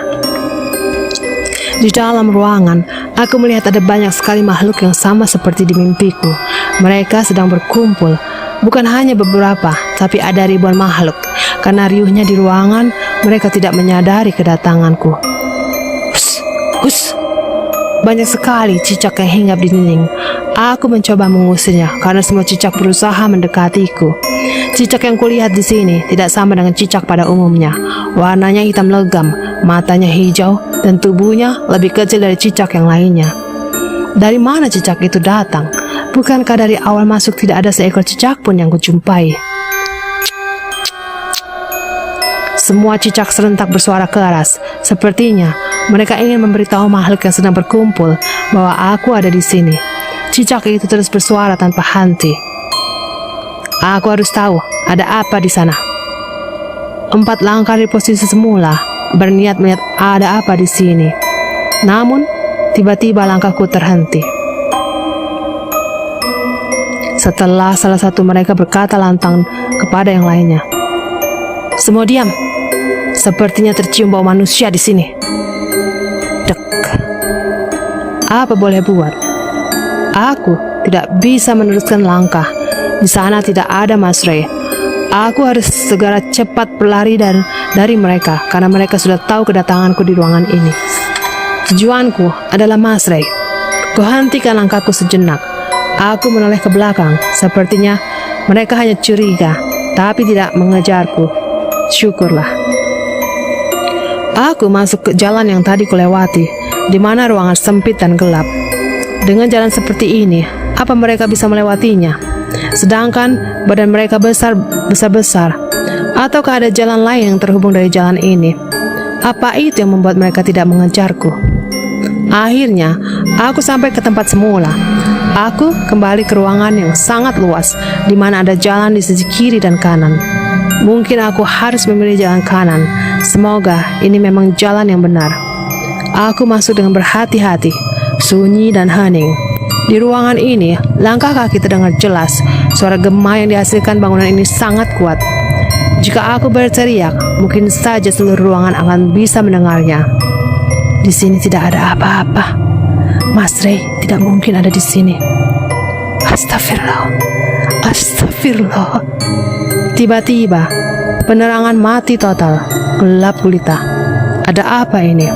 Di dalam ruangan, aku melihat ada banyak sekali makhluk yang sama seperti di mimpiku. Mereka sedang berkumpul. Bukan hanya beberapa, tapi ada ribuan makhluk. Karena riuhnya di ruangan, mereka tidak menyadari kedatanganku. Hus! Banyak sekali cicak yang hinggap di dinding. Aku mencoba mengusirnya karena semua cicak berusaha mendekatiku. Cicak yang kulihat di sini tidak sama dengan cicak pada umumnya. Warnanya hitam legam, matanya hijau, dan tubuhnya lebih kecil dari cicak yang lainnya. Dari mana cicak itu datang? Bukankah dari awal masuk tidak ada seekor cicak pun yang kujumpai? Semua cicak serentak bersuara keras. Sepertinya mereka ingin memberitahu makhluk yang sedang berkumpul bahwa aku ada di sini. Cicak itu terus bersuara tanpa henti. Aku harus tahu ada apa di sana. 4 langkah dari posisi semula, berniat melihat ada apa di sini. Namun, tiba-tiba langkahku terhenti. Setelah salah satu mereka berkata lantang kepada yang lainnya, "Semua diam. Sepertinya tercium bau manusia di sini." Dek. Apa boleh buat? Aku tidak bisa meneruskan langkah. Di sana tidak ada Mas Ray. Aku harus segera cepat berlari dari mereka karena mereka sudah tahu kedatanganku di ruangan ini. Tujuanku adalah Mas Ray. Kuhentikan langkahku sejenak. Aku menoleh ke belakang. Sepertinya mereka hanya curiga, tapi tidak mengejarku. Syukurlah. Aku masuk ke jalan yang tadi kulewati, di mana ruangan sempit dan gelap. Dengan jalan seperti ini, apa mereka bisa melewatinya? Sedangkan badan mereka besar-besar. Ataukah ada jalan lain yang terhubung dari jalan ini? Apa itu yang membuat mereka tidak mengejarku? Akhirnya, aku sampai ke tempat semula. Aku kembali ke ruangan yang sangat luas, di mana ada jalan di sisi kiri dan kanan. Mungkin aku harus memilih jalan kanan. Semoga ini memang jalan yang benar. Aku masuk dengan berhati-hati, sunyi dan hening. Di ruangan ini, langkah kaki terdengar jelas. Suara gema yang dihasilkan bangunan ini sangat kuat. Jika aku berteriak, mungkin saja seluruh ruangan akan bisa mendengarnya. Di sini tidak ada apa-apa. Mas Ray tidak mungkin ada di sini. Astagfirullah. Astagfirullah. Tiba-tiba, penerangan mati total. Gelap gulita. Ada apa ini?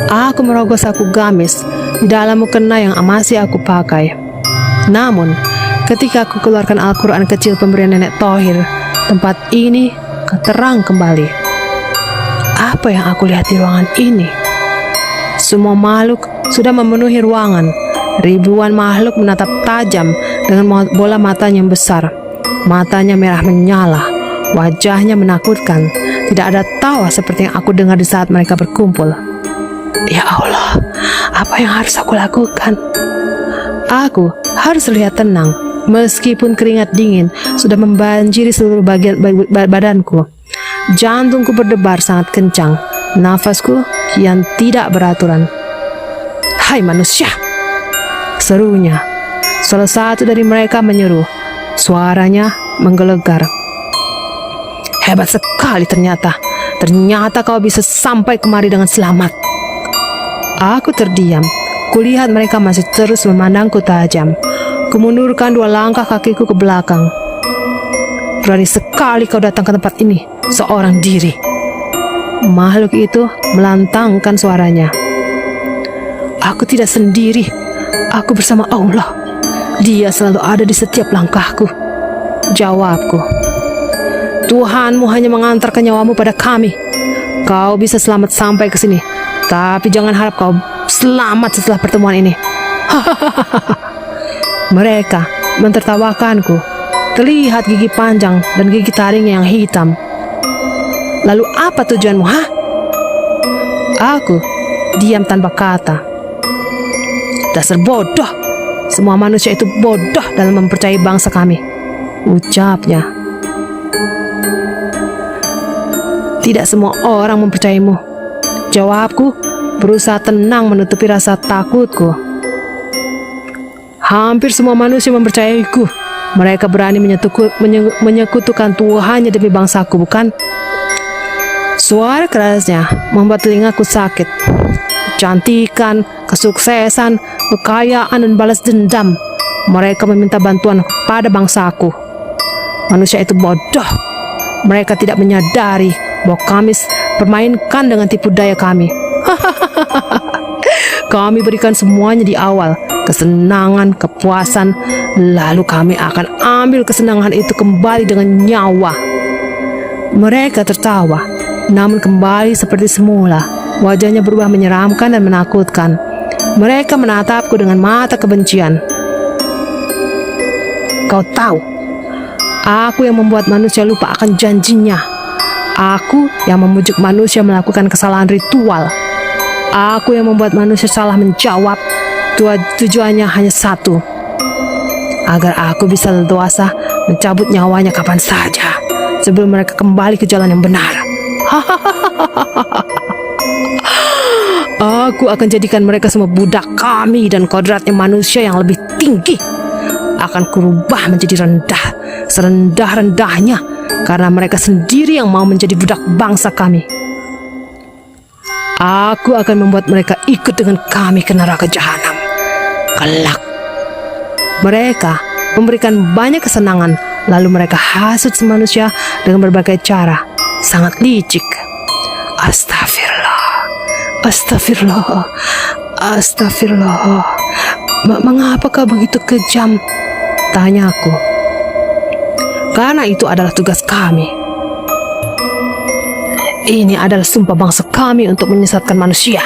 Aku merogoh saku gamis di dalam mukena yang masih aku pakai. Namun, ketika aku keluarkan Al-Quran kecil pemberian Nenek Thohir, tempat ini terang kembali. Apa yang aku lihat di ruangan ini? Semua makhluk sudah memenuhi ruangan. Ribuan makhluk menatap tajam dengan bola matanya yang besar. Matanya merah menyala, wajahnya menakutkan. Tidak ada tawa seperti yang aku dengar di saat mereka berkumpul. Ya Allah, apa yang harus aku lakukan? Aku harus terlihat tenang, meskipun keringat dingin sudah membanjiri seluruh bagian badanku. Jantungku berdebar sangat kencang. Nafasku kian tidak beraturan. Hai manusia! Serunya. Salah satu dari mereka menyeru. Suaranya menggelegar. Hebat sekali ternyata. Ternyata kau bisa sampai kemari dengan selamat. Aku terdiam. Kulihat mereka masih terus memandangku tajam. Kumundurkan 2 langkah kakiku ke belakang. Berani sekali kau datang ke tempat ini, seorang diri. Makhluk itu melantangkan suaranya. Aku tidak sendiri. Aku bersama Allah. Dia selalu ada di setiap langkahku. Jawabku. Tuhanmu hanya mengantarkan nyawamu pada kami. Kau bisa selamat sampai ke sini. Tapi jangan harap kau selamat setelah pertemuan ini. Mereka mentertawakanku. Terlihat gigi panjang dan gigi taring yang hitam. Lalu apa tujuanmu, ha? Aku diam tanpa kata. Dasar bodoh. Semua manusia itu bodoh dalam mempercayai bangsa kami, ucapnya. Tidak semua orang mempercayaimu, jawabku, berusaha tenang menutupi rasa takutku. Hampir semua manusia mempercayaiku. Mereka berani menyekutukan Tuhannya demi bangsaku, bukan? Suara kerasnya membuat telingaku sakit. Kecantikan, kesuksesan, kekayaan, dan balas dendam. Mereka meminta bantuan pada bangsaku. Manusia itu bodoh. Mereka tidak menyadari bahwa kami permainkan dengan tipu daya kami. Kami berikan semuanya di awal. Kesenangan, kepuasan. Lalu kami akan ambil kesenangan itu kembali dengan nyawa. Mereka tertawa, namun kembali seperti semula. Wajahnya berubah menyeramkan dan menakutkan. Mereka menatapku dengan mata kebencian. Kau tahu, aku yang membuat manusia lupa akan janjinya. Aku yang memujuk manusia melakukan kesalahan ritual. Aku yang membuat manusia salah menjawab. Tujuannya hanya satu, agar aku bisa leluasa mencabut nyawanya kapan saja, sebelum mereka kembali ke jalan yang benar. Aku akan jadikan mereka semua budak kami, dan kodratnya manusia yang lebih tinggi akan kurubah menjadi rendah, serendah-rendahnya, karena mereka sendiri yang mau menjadi budak bangsa kami. Aku akan membuat mereka ikut dengan kami ke neraka jahanam. Kelak. Mereka memberikan banyak kesenangan, lalu mereka hasut manusia dengan berbagai cara. Sangat licik. Astagfirullah. Astagfirullah. Astagfirullah. Mengapa kau begitu kejam? Tanyaku. Karena itu adalah tugas kami. Ini adalah sumpah bangsa kami untuk menyesatkan manusia.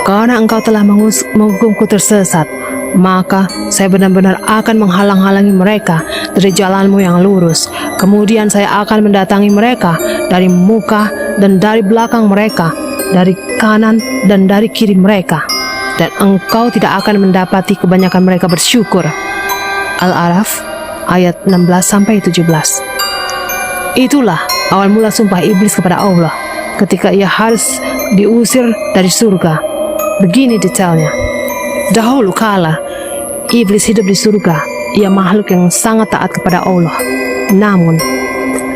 Karena engkau telah menghukumku tersesat, maka saya benar-benar akan menghalang-halangi mereka dari jalanmu yang lurus. Kemudian saya akan mendatangi mereka dari muka dan dari belakang mereka, dari kanan dan dari kiri mereka. Dan engkau tidak akan mendapati kebanyakan mereka bersyukur. Al-A'raf ayat 16-17. Itulah awal mula sumpah iblis kepada Allah ketika ia harus diusir dari surga. Begini detailnya. Dahulu kala iblis hidup di surga. Ia makhluk yang sangat taat kepada Allah. Namun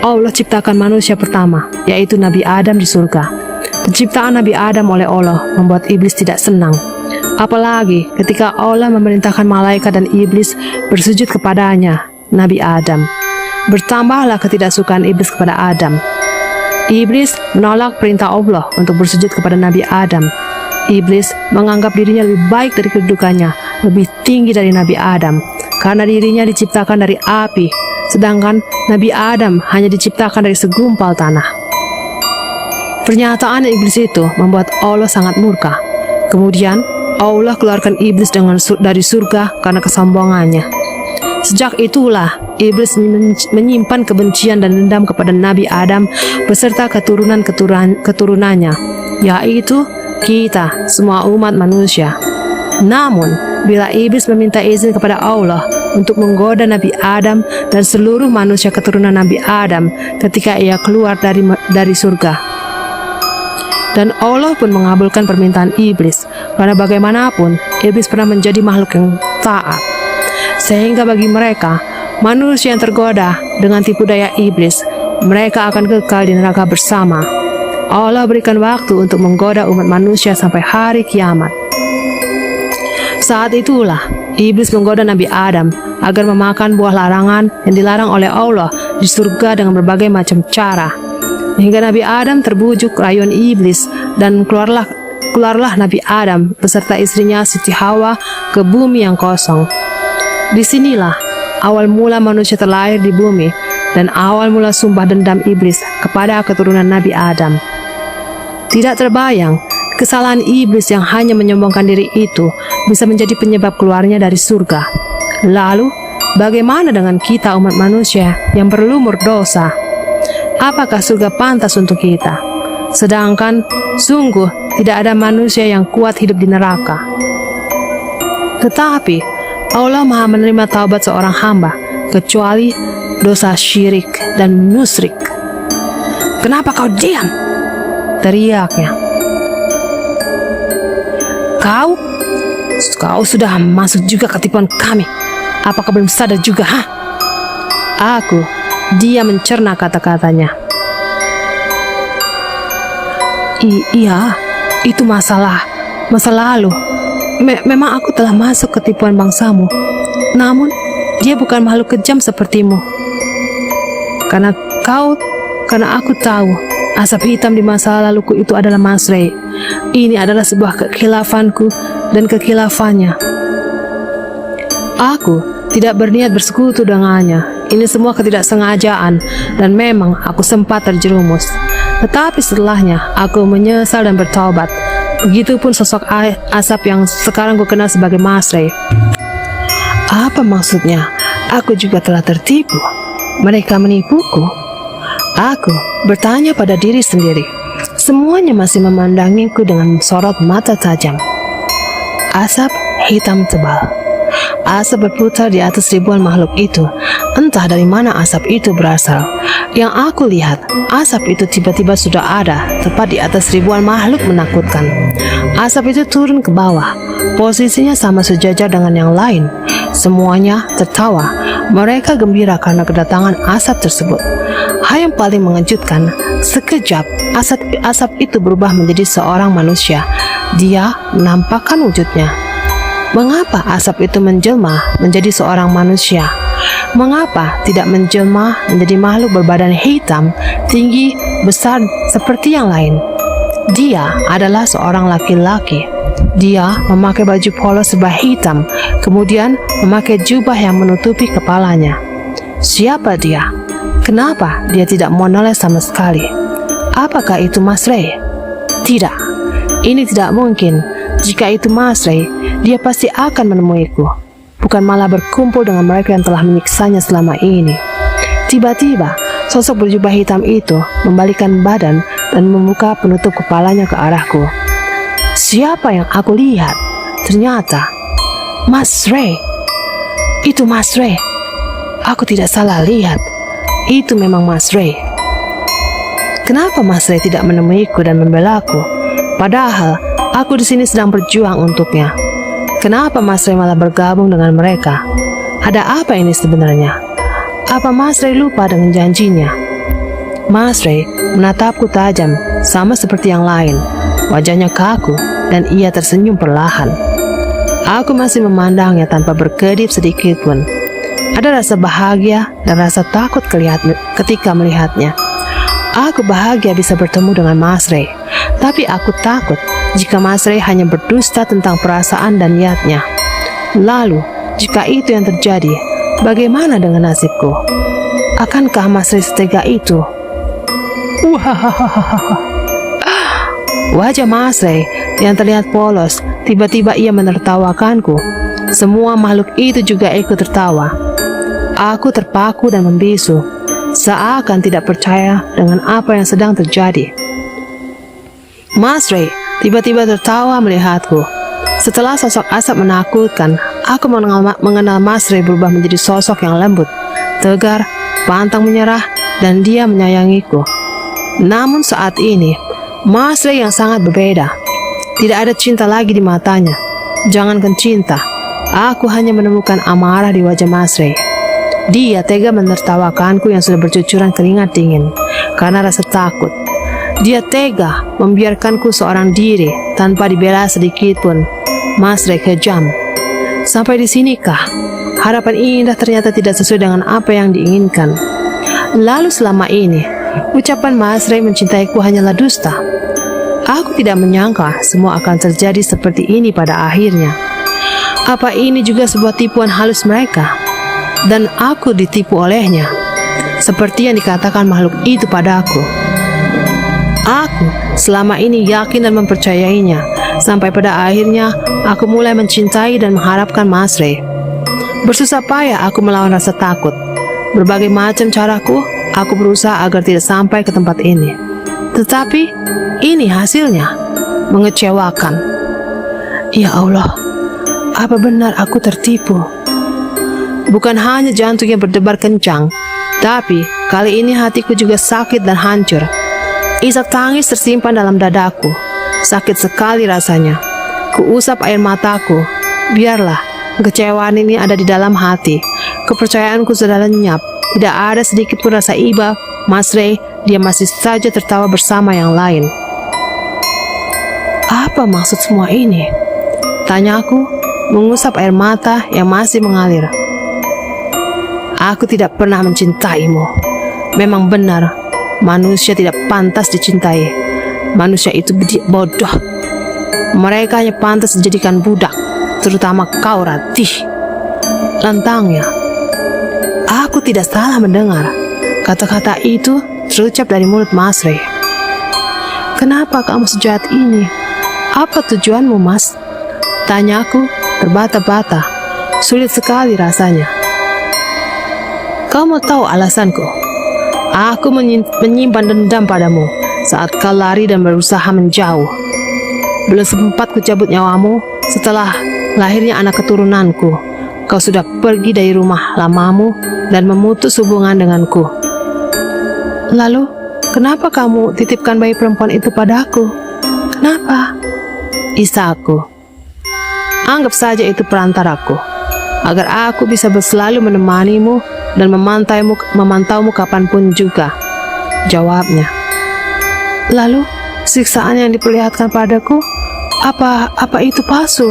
Allah ciptakan manusia pertama, yaitu Nabi Adam di surga. Penciptaan Nabi Adam oleh Allah membuat iblis tidak senang. Apalagi ketika Allah memerintahkan malaikat dan iblis bersujud kepadanya, Nabi Adam. Bertambahlah ketidaksukaan iblis kepada Adam. Iblis menolak perintah Allah untuk bersujud kepada Nabi Adam. Iblis menganggap dirinya lebih baik dari kedudukannya, lebih tinggi dari Nabi Adam, karena dirinya diciptakan dari api, sedangkan Nabi Adam hanya diciptakan dari segumpal tanah. Pernyataan iblis itu membuat Allah sangat murka. Kemudian Allah keluarkan iblis dari surga karena kesombongannya. Sejak itulah iblis menyimpan kebencian dan dendam kepada Nabi Adam beserta keturunannya, yaitu kita, semua umat manusia. Namun, bila iblis meminta izin kepada Allah untuk menggoda Nabi Adam dan seluruh manusia keturunan Nabi Adam ketika ia keluar dari surga, dan Allah pun mengabulkan permintaan iblis, karena bagaimanapun iblis pernah menjadi makhluk yang taat. Sehingga bagi mereka, manusia yang tergoda dengan tipu daya iblis, mereka akan kekal di neraka bersama. Allah berikan waktu untuk menggoda umat manusia sampai hari kiamat. Saat itulah iblis menggoda Nabi Adam agar memakan buah larangan yang dilarang oleh Allah di surga dengan berbagai macam cara. Hingga Nabi Adam terbujuk rayuan iblis dan keluarlah Nabi Adam beserta istrinya Siti Hawa ke bumi yang kosong. Disinilah awal mula manusia terlahir di bumi dan awal mula sumpah dendam iblis kepada keturunan Nabi Adam. Tidak terbayang, kesalahan iblis yang hanya menyombongkan diri itu bisa menjadi penyebab keluarnya dari surga. Lalu, bagaimana dengan kita umat manusia yang berlumur dosa? Apakah surga pantas untuk kita? Sedangkan, sungguh tidak ada manusia yang kuat hidup di neraka. Tetapi, Allah Maha menerima taubat seorang hamba, kecuali dosa syirik dan musyrik. Kenapa kau diam? Teriaknya. Kau sudah masuk juga ke tipuan kami. Apakah belum sadar juga, ha? Dia mencerna kata-katanya. Iya, itu masa lalu. Memang aku telah masuk ke tipuan bangsamu. Namun, dia bukan makhluk kejam sepertimu. Karena aku tahu asap hitam di masa laluku itu adalah Masrei. Ini adalah sebuah kekhilafanku dan kekhilafannya. Aku tidak berniat bersekutu dengannya. Ini semua ketidaksengajaan dan memang aku sempat terjerumus. Tetapi setelahnya aku menyesal dan bertobat. Begitupun sosok asap yang sekarang ku kenal sebagai Masrei. Apa maksudnya? Aku juga telah tertipu. Mereka menipuku. Aku bertanya pada diri sendiri. Semuanya masih memandangiku dengan sorot mata tajam. Asap hitam tebal. Asap berputar di atas ribuan makhluk itu. Entah dari mana asap itu berasal. Yang aku lihat, asap itu tiba-tiba sudah ada tepat di atas ribuan makhluk menakutkan. Asap itu turun ke bawah. Posisinya sama sejajar dengan yang lain. Semuanya tertawa. Mereka gembira karena kedatangan asap tersebut. Hal yang paling mengejutkan, sekejap asap itu berubah menjadi seorang manusia. Dia menampakkan wujudnya. Mengapa asap itu menjelma menjadi seorang manusia? Mengapa tidak menjelma menjadi makhluk berbadan hitam, tinggi, besar seperti yang lain? Dia adalah seorang laki-laki. Dia memakai baju polos serba hitam, kemudian memakai jubah yang menutupi kepalanya. Siapa dia? Kenapa dia tidak menoleh sama sekali? Apakah itu Mas Ray? Tidak, ini tidak mungkin. Jika itu Mas Ray, dia pasti akan menemuiku, bukan malah berkumpul dengan mereka yang telah menyiksanya selama ini. Tiba-tiba, sosok berjubah hitam itu membalikkan badan dan membuka penutup kepalanya ke arahku. Siapa yang aku lihat? Ternyata Mas Ray. Itu Mas Ray. Aku tidak salah lihat. Itu memang Mas Ray. Kenapa Mas Ray tidak menemuiku dan membelaku? Padahal aku di sini sedang berjuang untuknya. Kenapa Mas Ray malah bergabung dengan mereka? Ada apa ini sebenarnya? Apa Mas Ray lupa dengan janjinya? Mas Ray menatapku tajam, sama seperti yang lain. Wajahnya kaku dan ia tersenyum perlahan. Aku masih memandangnya tanpa berkedip sedikit pun. Ada rasa bahagia dan rasa takut ketika melihatnya. Aku bahagia bisa bertemu dengan Mas Ray, tapi aku takut jika Mas Ray hanya berdusta tentang perasaan dan niatnya. Lalu, jika itu yang terjadi, bagaimana dengan nasibku? Akankah Mas Ray setega itu? Wajah Mas Ray yang terlihat polos, tiba-tiba ia menertawakanku. Semua makhluk itu juga ikut tertawa. Aku terpaku dan membisu, seakan tidak percaya dengan apa yang sedang terjadi. Mas Ray tiba-tiba tertawa melihatku. Setelah sosok asap menakutkan, aku mengenal Mas Ray berubah menjadi sosok yang lembut, tegar, pantang menyerah, dan dia menyayangiku. Namun saat ini, Mas Ray yang sangat berbeda. Tidak ada cinta lagi di matanya. Jangankan cinta, aku hanya menemukan amarah di wajah Mas Ray. Dia tega menertawakanku yang sudah bercucuran keringat dingin karena rasa takut. Dia tega membiarkanku seorang diri tanpa dibela sedikit pun. Mas Ray kejam. Sampai di sinikah harapan indah ternyata tidak sesuai dengan apa yang diinginkan. Lalu selama ini, ucapan Mas Ray mencintaiku hanyalah dusta. Aku tidak menyangka semua akan terjadi seperti ini pada akhirnya. Apa ini juga sebuah tipuan halus mereka? Dan aku ditipu olehnya, seperti yang dikatakan makhluk itu padaku. Aku selama ini yakin dan mempercayainya, sampai pada akhirnya aku mulai mencintai dan mengharapkan Mas Ray. Bersusah payah aku melawan rasa takut. Berbagai macam caraku, aku berusaha agar tidak sampai ke tempat ini. Tetapi ini hasilnya mengecewakan. Ya Allah, apa benar aku tertipu? Bukan hanya jantungnya berdebar kencang, tapi kali ini hatiku juga sakit dan hancur. Isak tangis tersimpan dalam dadaku. Sakit sekali rasanya. Kuusap air mataku. Biarlah, kekecewaan ini ada di dalam hati. Kepercayaanku sudah lenyap. Tidak ada sedikit pun rasa iba. Mas Ray, dia masih saja tertawa bersama yang lain. Apa maksud semua ini? Tanyaku, mengusap air mata yang masih mengalir. Aku tidak pernah mencintaimu. Memang benar, manusia tidak pantas dicintai. Manusia itu bodoh. Mereka hanya pantas dijadikan budak, terutama kau, Ratih. Lantangnya, aku tidak salah mendengar. Kata-kata itu terucap dari mulut Mas Ray. Kenapa kamu sejahat ini? Apa tujuanmu, Mas? Tanyaku terbata-bata. Sulit sekali rasanya. Kau mau tahu alasanku? Aku menyimpan dendam padamu saat kau lari dan berusaha menjauh. Belum sempat kucabut nyawamu, setelah lahirnya anak keturunanku, kau sudah pergi dari rumah lamamu dan memutus hubungan denganku. Lalu, kenapa kamu titipkan bayi perempuan itu padaku? Kenapa? Isaku. Anggap saja itu perantaraku, agar aku bisa selalu menemanimu dan memantaumu kapanpun juga. Jawabnya. Lalu, siksaan yang diperlihatkan padaku, apa itu palsu?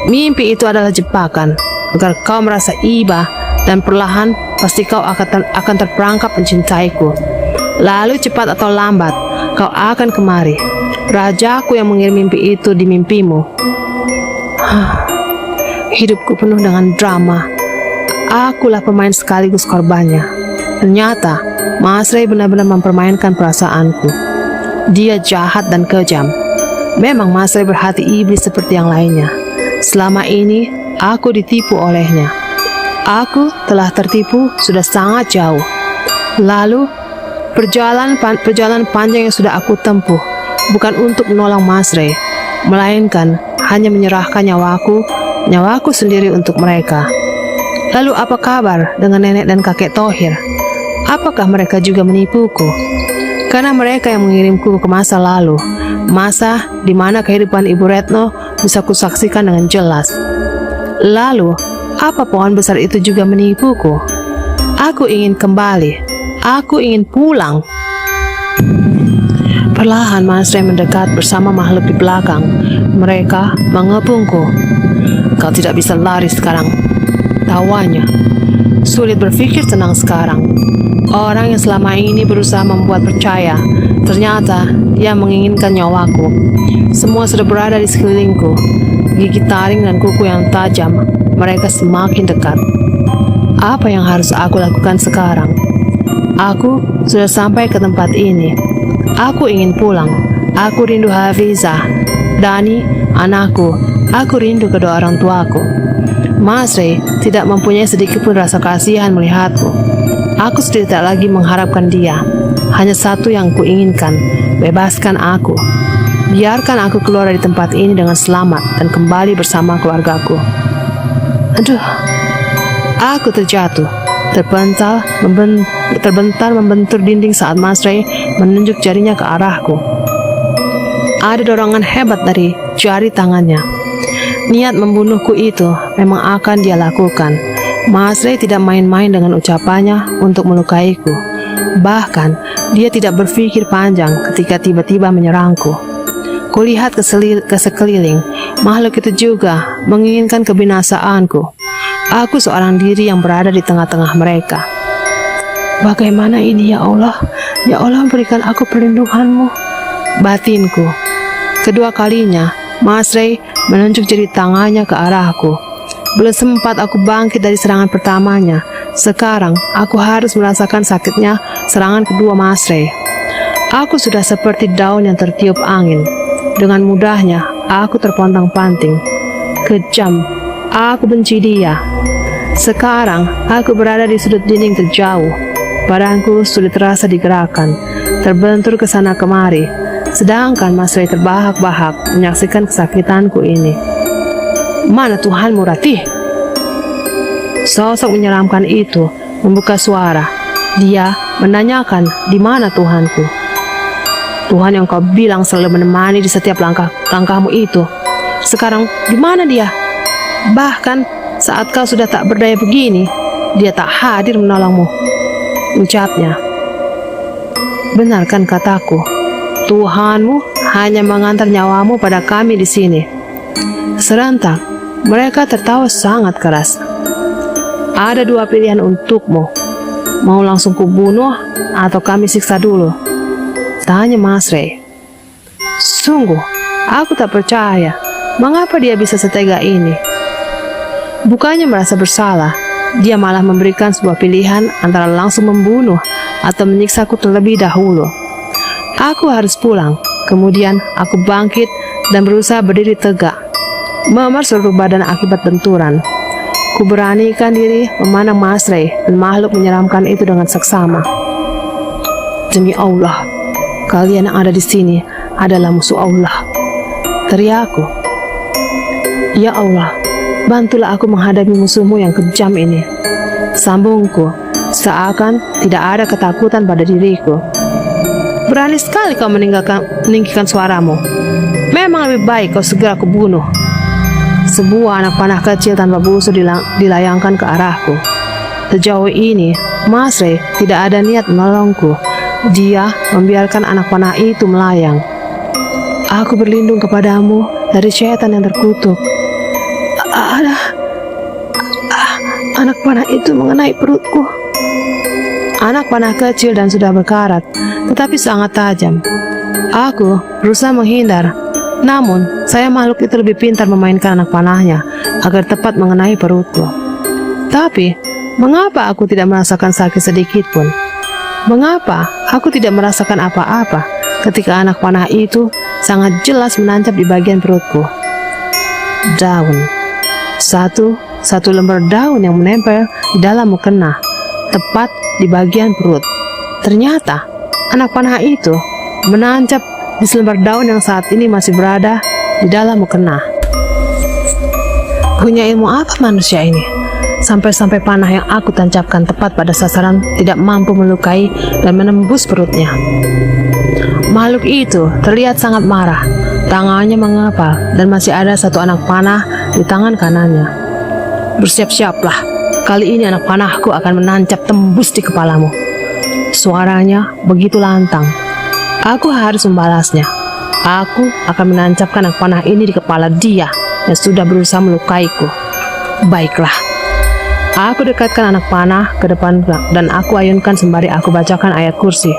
Mimpi itu adalah jebakan, agar kau merasa iba dan perlahan pasti kau akan terperangkap mencintaiku. Lalu cepat atau lambat, kau akan kemari. Rajaku yang mengirim mimpi itu di mimpimu. Hidupku penuh dengan drama. Akulah pemain sekaligus korbannya. Ternyata, Mas Ray benar-benar mempermainkan perasaanku. Dia jahat dan kejam. Memang Mas Ray berhati iblis seperti yang lainnya. Selama ini, aku ditipu olehnya. Aku telah tertipu sudah sangat jauh. Lalu, perjalanan panjang yang sudah aku tempuh bukan untuk menolong Mas Ray, melainkan hanya menyerahkan nyawaku sendiri untuk mereka. Lalu apa kabar dengan nenek dan kakek Thohir? Apakah mereka juga menipuku? Karena mereka yang mengirimku ke masa lalu, masa di mana kehidupan Ibu Retno bisa kusaksikan dengan jelas. Lalu, apa pohon besar itu juga menipuku? Aku ingin kembali. Aku ingin pulang. Perlahan Mas Ray mendekat bersama makhluk di belakang. Mereka mengepungku. Kau tidak bisa lari sekarang. Tawanya. Sulit berpikir tenang sekarang. Orang yang selama ini berusaha membuat percaya, ternyata dia menginginkan nyawaku. Semua sudah berada di sekelilingku. Gigi taring dan kuku yang tajam, mereka semakin dekat. Apa yang harus aku lakukan sekarang? Aku sudah sampai ke tempat ini. Aku ingin pulang. Aku rindu Hafizah, Dani, anakku. Aku rindu kedua orang tuaku. Mas Ray tidak mempunyai sedikit pun rasa kasihan melihatku. Aku sudah tidak lagi mengharapkan dia. Hanya satu yang kuinginkan, bebaskan aku. Biarkan aku keluar dari tempat ini dengan selamat dan kembali bersama keluargaku. Aduh, aku terjatuh, terbentar membentur dinding saat Mas Ray menunjuk jarinya ke arahku. Ada dorongan hebat dari jari tangannya. Niat membunuhku itu memang akan dia lakukan. Mas Ray tidak main-main dengan ucapannya untuk melukaiku. Bahkan, dia tidak berpikir panjang ketika tiba-tiba menyerangku. Kulihat ke sekeliling, makhluk itu juga menginginkan kebinasaanku. Aku seorang diri yang berada di tengah-tengah mereka. Bagaimana ini ya Allah? Ya Allah, berikan aku perlindungan-Mu. Batinku. Kedua kalinya, Mas Ray menunjuk jari tangannya ke arahku. Belum sempat aku bangkit dari serangan pertamanya. Sekarang aku harus merasakan sakitnya serangan kedua Mas Ray. Aku sudah seperti daun yang tertiup angin. Dengan mudahnya aku terpontang-panting. Kejam. Aku benci dia. Sekarang aku berada di sudut dinding terjauh. Badanku sulit terasa digerakkan, terbentur ke sana kemari. Sedangkan Mas Ray terbahak-bahak menyaksikan kesakitanku ini. Mana Tuhanmu, Ratih? Sosok menyeramkan itu membuka suara. Dia menanyakan, di mana Tuhanku? Tuhan yang kau bilang selalu menemani di setiap langkahmu itu. Sekarang di mana dia? Bahkan saat kau sudah tak berdaya begini, dia tak hadir menolongmu. Ucapnya. Benar kan kataku? Tuhanmu hanya mengantar nyawamu pada kami di sini. Serentak, mereka tertawa sangat keras. Ada dua pilihan untukmu. Mau langsung kubunuh atau kami siksa dulu? Tanya Mas Ray. Sungguh, aku tak percaya. Mengapa dia bisa setega ini? Bukannya merasa bersalah, dia malah memberikan sebuah pilihan antara langsung membunuh atau menyiksaku terlebih dahulu. Aku harus pulang. Kemudian aku bangkit dan berusaha berdiri tegak. Memar seluruh badan akibat benturan. Ku beranikan diri memandang Mas Ray dan makhluk menyeramkan itu dengan seksama. Demi Allah, kalian yang ada di sini adalah musuh Allah. Teriakku. Ya Allah, bantulah aku menghadapi musuhmu yang kejam ini. Sambungku, seakan tidak ada ketakutan pada diriku. Berani sekali kau meninggikan suaramu. Memang lebih baik kau segera kubunuh. Sebuah anak panah kecil tanpa busur dilayangkan ke arahku. Sejauh ini, Mas Ray tidak ada niat menolongku. Dia membiarkan anak panah itu melayang. Aku berlindung kepadamu dari setan yang terkutuk. Anak panah itu mengenai perutku. Anak panah kecil dan sudah berkarat, tetapi sangat tajam. Aku berusaha menghindar, namun saya makhluk itu lebih pintar memainkan anak panahnya agar tepat mengenai perutku. Tapi Mengapa aku tidak merasakan sakit sedikit pun? Mengapa aku tidak merasakan apa-apa ketika anak panah itu sangat jelas menancap di bagian perutku? Daun. Satu lembar daun yang menempel di dalam mukena, tepat di bagian perut. Ternyata anak panah itu menancap di selembar daun yang saat ini masih berada di dalam mukena. Punya ilmu apa manusia ini? Sampai-sampai panah yang aku tancapkan tepat pada sasaran tidak mampu melukai dan menembus perutnya. Makhluk itu terlihat sangat marah. Tangannya mengepal dan masih ada satu anak panah di tangan kanannya. Bersiap-siaplah, kali ini anak panahku akan menancap tembus di kepalamu. Suaranya begitu lantang. Aku harus membalasnya. Aku akan menancapkan anak panah ini di kepala dia yang sudah berusaha melukaiku. Baiklah. Aku dekatkan anak panah ke depan dan aku ayunkan sembari aku bacakan ayat kursi.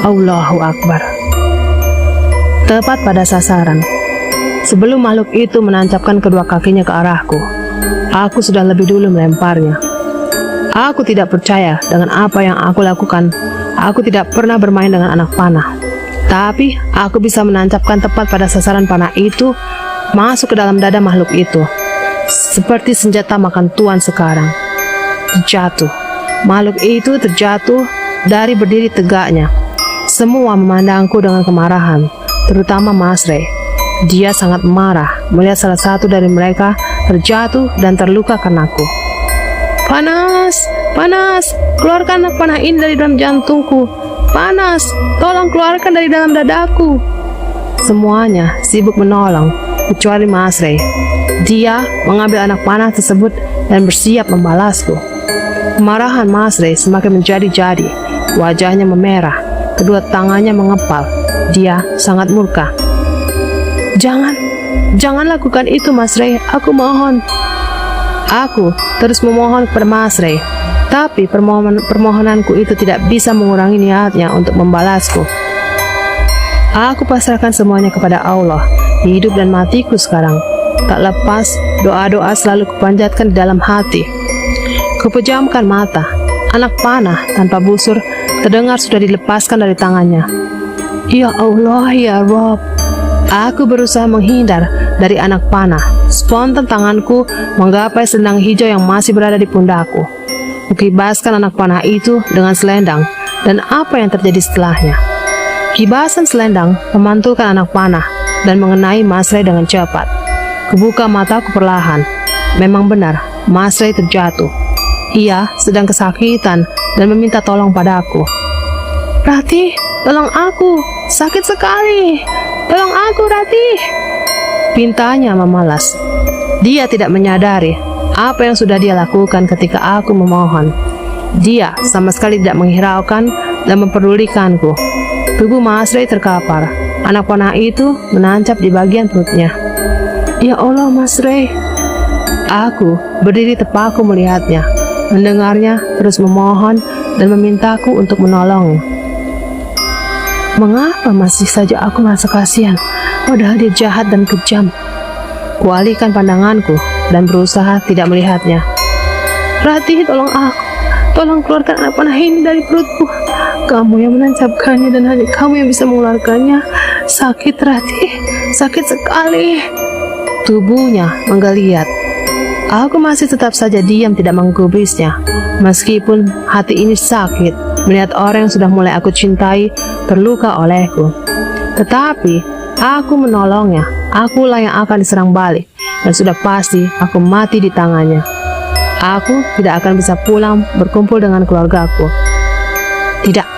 Allahu Akbar. Tepat pada sasaran. Sebelum makhluk itu menancapkan kedua kakinya ke arahku, aku sudah lebih dulu melemparnya. Aku tidak percaya dengan apa yang aku lakukan. Aku tidak pernah bermain dengan anak panah. Tapi aku bisa menancapkan tepat pada sasaran panah itu masuk ke dalam dada makhluk itu. Seperti senjata makan tuan sekarang. Terjatuh. Makhluk itu terjatuh dari berdiri tegaknya. Semua memandangku dengan kemarahan, terutama Mas Ray. Dia sangat marah melihat salah satu dari mereka terjatuh dan terluka karenaku. Panas, panas, keluarkan anak panah ini dari dalam jantungku. Panas, tolong keluarkan dari dalam dadaku. Semuanya sibuk menolong, kecuali Mas Ray. Dia mengambil anak panah tersebut dan bersiap membalasku. Kemarahan Mas Ray semakin menjadi-jadi. Wajahnya memerah, kedua tangannya mengepal. Dia sangat murka. Jangan lakukan itu Mas Ray, aku mohon. Aku terus memohon kepada Mas Ray, tapi permohonanku itu tidak bisa mengurangi niatnya untuk membalasku. Aku pasrahkan semuanya kepada Allah, hidup dan matiku sekarang. Tak lepas, doa-doa selalu kupanjatkan di dalam hati. Kupejamkan mata. Anak panah tanpa busur terdengar sudah dilepaskan dari tangannya. Ya Allah, ya Rabb. Aku berusaha menghindar dari anak panah. Spontan tanganku menggapai selendang hijau yang masih berada di pundakku. Kukibaskan anak panah itu dengan selendang, dan apa yang terjadi setelahnya? Kibasan selendang memantulkan anak panah dan mengenai Mas Ray dengan cepat. Kubuka mataku perlahan. Memang benar, Mas Ray terjatuh. Ia sedang kesakitan dan meminta tolong padaku. Ratih, tolong aku, sakit sekali. Tolong aku, Ratih. Pintanya memalas. Dia tidak menyadari apa yang sudah dia lakukan ketika aku memohon. Dia sama sekali tidak menghiraukan dan memperdulikanku. Tubuh Mas Ray terkapar. Anak panah itu menancap di bagian perutnya. Ya Allah, Mas Ray. Aku berdiri tepaku melihatnya, mendengarnya terus memohon dan memintaku untuk menolongnya. Mengapa masih saja aku merasa kasihan, padahal dia jahat dan kejam? Kualihkan pandanganku dan berusaha tidak melihatnya. Ratih, tolong aku. Tolong keluarkan anak panah ini dari perutku. Kamu yang menancapkannya dan hanya kamu yang bisa mengeluarkannya. Sakit, Ratih. Sakit sekali. Tubuhnya menggeliat. Aku masih tetap saja diam, tidak menggubrisnya. Meskipun hati ini sakit melihat orang yang sudah mulai aku cintai terluka olehku. Tetapi aku menolongnya. Akulah yang akan diserang balik, dan sudah pasti aku mati di tangannya. Aku tidak akan bisa pulang berkumpul dengan keluargaku. Tidak,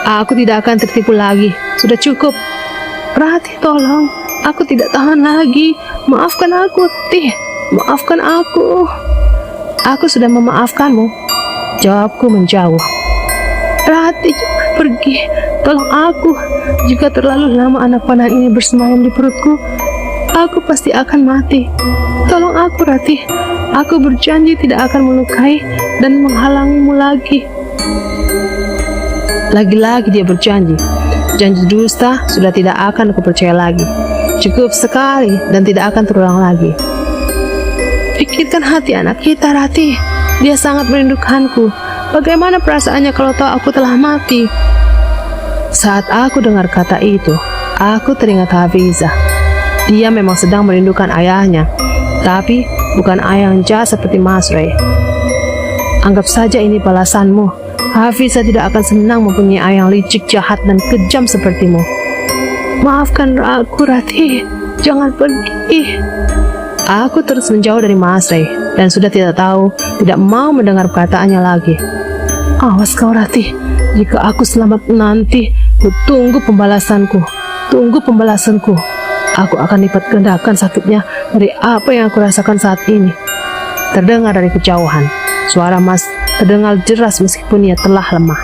aku tidak akan tertipu lagi. Sudah cukup. Ratih, tolong. Aku tidak tahan lagi. Maafkan aku, Ratih. Maafkan aku. Aku sudah memaafkanmu. Jawabku menjauh. Ratih, pergi. Tolong aku. Jika terlalu lama anak panah ini bersemayam di perutku, aku pasti akan mati. Tolong aku, Ratih. Aku berjanji tidak akan melukai dan menghalangimu lagi. Lagi-lagi dia berjanji. Janji dusta sudah tidak akan aku percaya lagi. Cukup sekali dan tidak akan terulang lagi. Pikirkan hati anak kita, Rati. Dia sangat merindukanku. Bagaimana perasaannya kalau tahu aku telah mati? Saat aku dengar kata itu, aku teringat Hafizah. Dia memang sedang merindukan ayahnya, tapi bukan ayah yang jahat seperti Mas Ray. Anggap saja ini balasanmu. Hafizah tidak akan senang mempunyai ayah yang licik, jahat, dan kejam sepertimu. Maafkan aku, Rati. Jangan pergi. Aku terus menjauh dari Mas Ray dan sudah tidak mau mendengar perkataannya lagi. Awas kau, Rati. Jika aku selamat nanti, tunggu pembalasanku. Tunggu pembalasanku. Aku akan lipat gandakan sakitnya dari apa yang aku rasakan saat ini. Terdengar dari kejauhan. Suara Mas terdengar jelas meskipun ia telah lemah.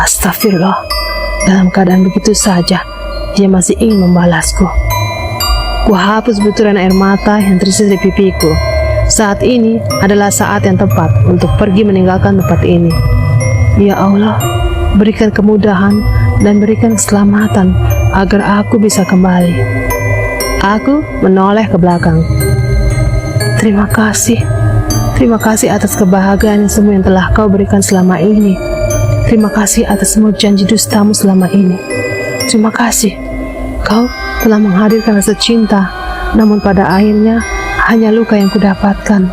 Astagfirullah. Dalam keadaan begitu saja, dia masih ingin membalasku. Kuhapus butiran air mata yang tersisa di pipiku. Saat ini adalah saat yang tepat untuk pergi meninggalkan tempat ini. Ya Allah, berikan kemudahan dan berikan keselamatan agar aku bisa kembali. Aku menoleh ke belakang. Terima kasih. Terima kasih atas kebahagiaan semua yang telah kau berikan selama ini. Terima kasih atas semua janji dustamu selama ini. Terima kasih. Kau telah menghadirkan rasa cinta, namun pada akhirnya hanya luka yang kudapatkan.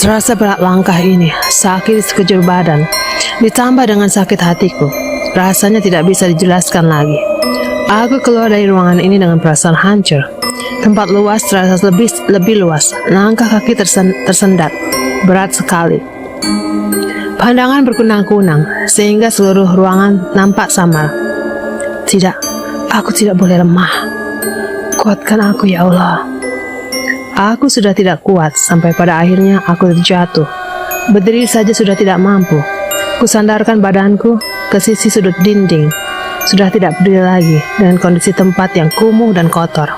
Terasa berat langkah ini, sakit di sekujur badan, ditambah dengan sakit hatiku. Rasanya tidak bisa dijelaskan lagi. Aku keluar dari ruangan ini dengan perasaan hancur. Tempat luas terasa lebih luas. Langkah kaki tersendat, berat sekali. Pandangan berkunang-kunang sehingga seluruh ruangan nampak samar. Tidak, aku tidak boleh lemah. Kuatkan aku, ya Allah. Aku sudah tidak kuat sampai pada akhirnya aku terjatuh. Berdiri saja sudah tidak mampu. Kusandarkan badanku ke sisi sudut dinding. Sudah tidak berdiri lagi dengan kondisi tempat yang kumuh dan kotor.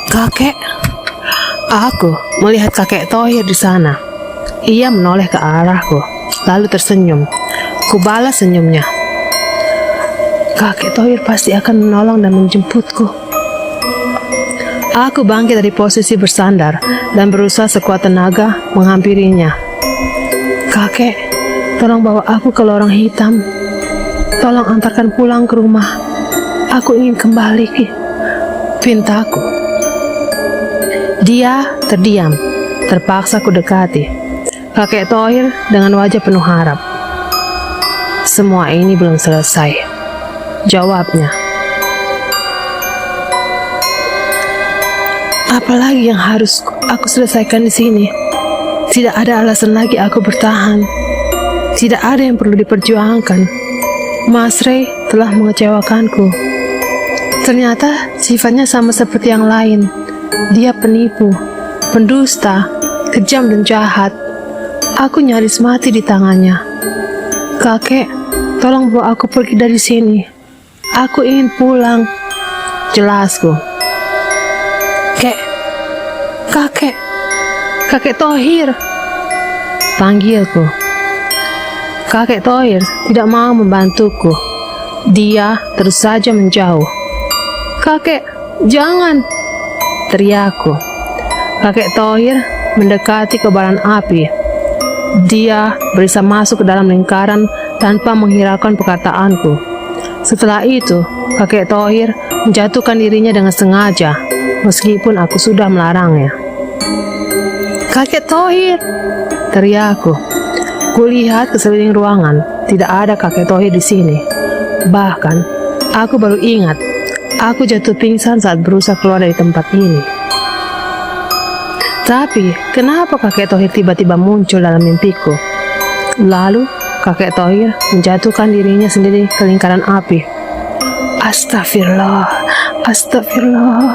Kakek, aku melihat kakek Thohir di sana. Ia menoleh ke arahku, lalu tersenyum. Kubalas senyumnya. Kakek Thohir pasti akan menolong dan menjemputku. Aku bangkit dari posisi bersandar dan berusaha sekuat tenaga menghampirinya. Kakek, tolong bawa aku ke lorong hitam. Tolong antarkan pulang ke rumah. Aku ingin kembali, pintaku. Dia terdiam. Terpaksa ku dekati. Kakek Thohir dengan wajah penuh harap. Semua ini belum selesai, jawabnya. Apalagi yang harus aku selesaikan di sini? Tidak ada alasan lagi aku bertahan. Tidak ada yang perlu diperjuangkan. Mas Ray telah mengecewakanku. Ternyata sifatnya sama seperti yang lain. Dia penipu, pendusta, kejam dan jahat. Aku nyaris mati di tangannya. Kakek, tolong bawa aku pergi dari sini. Aku ingin pulang. Jelasku. Kakek Thohir, panggilku. Kakek Thohir tidak mau membantuku. Dia terus saja menjauh. Kakek, jangan, teriakku. Kakek Thohir mendekati kobaran api. Dia berusaha masuk ke dalam lingkaran tanpa menghiraukan perkataanku. Setelah itu, kakek Thohir menjatuhkan dirinya dengan sengaja, meskipun aku sudah melarangnya. Kakek Thohir, teriakku. Kulihat ke sekeliling ruangan, tidak ada kakek Thohir di sini. Bahkan, aku baru ingat, aku jatuh pingsan saat berusaha keluar dari tempat ini. Tapi, kenapa kakek Thohir tiba-tiba muncul dalam mimpiku? Lalu, kakek Thohir menjatuhkan dirinya sendiri ke lingkaran api. Astagfirullah, astagfirullah,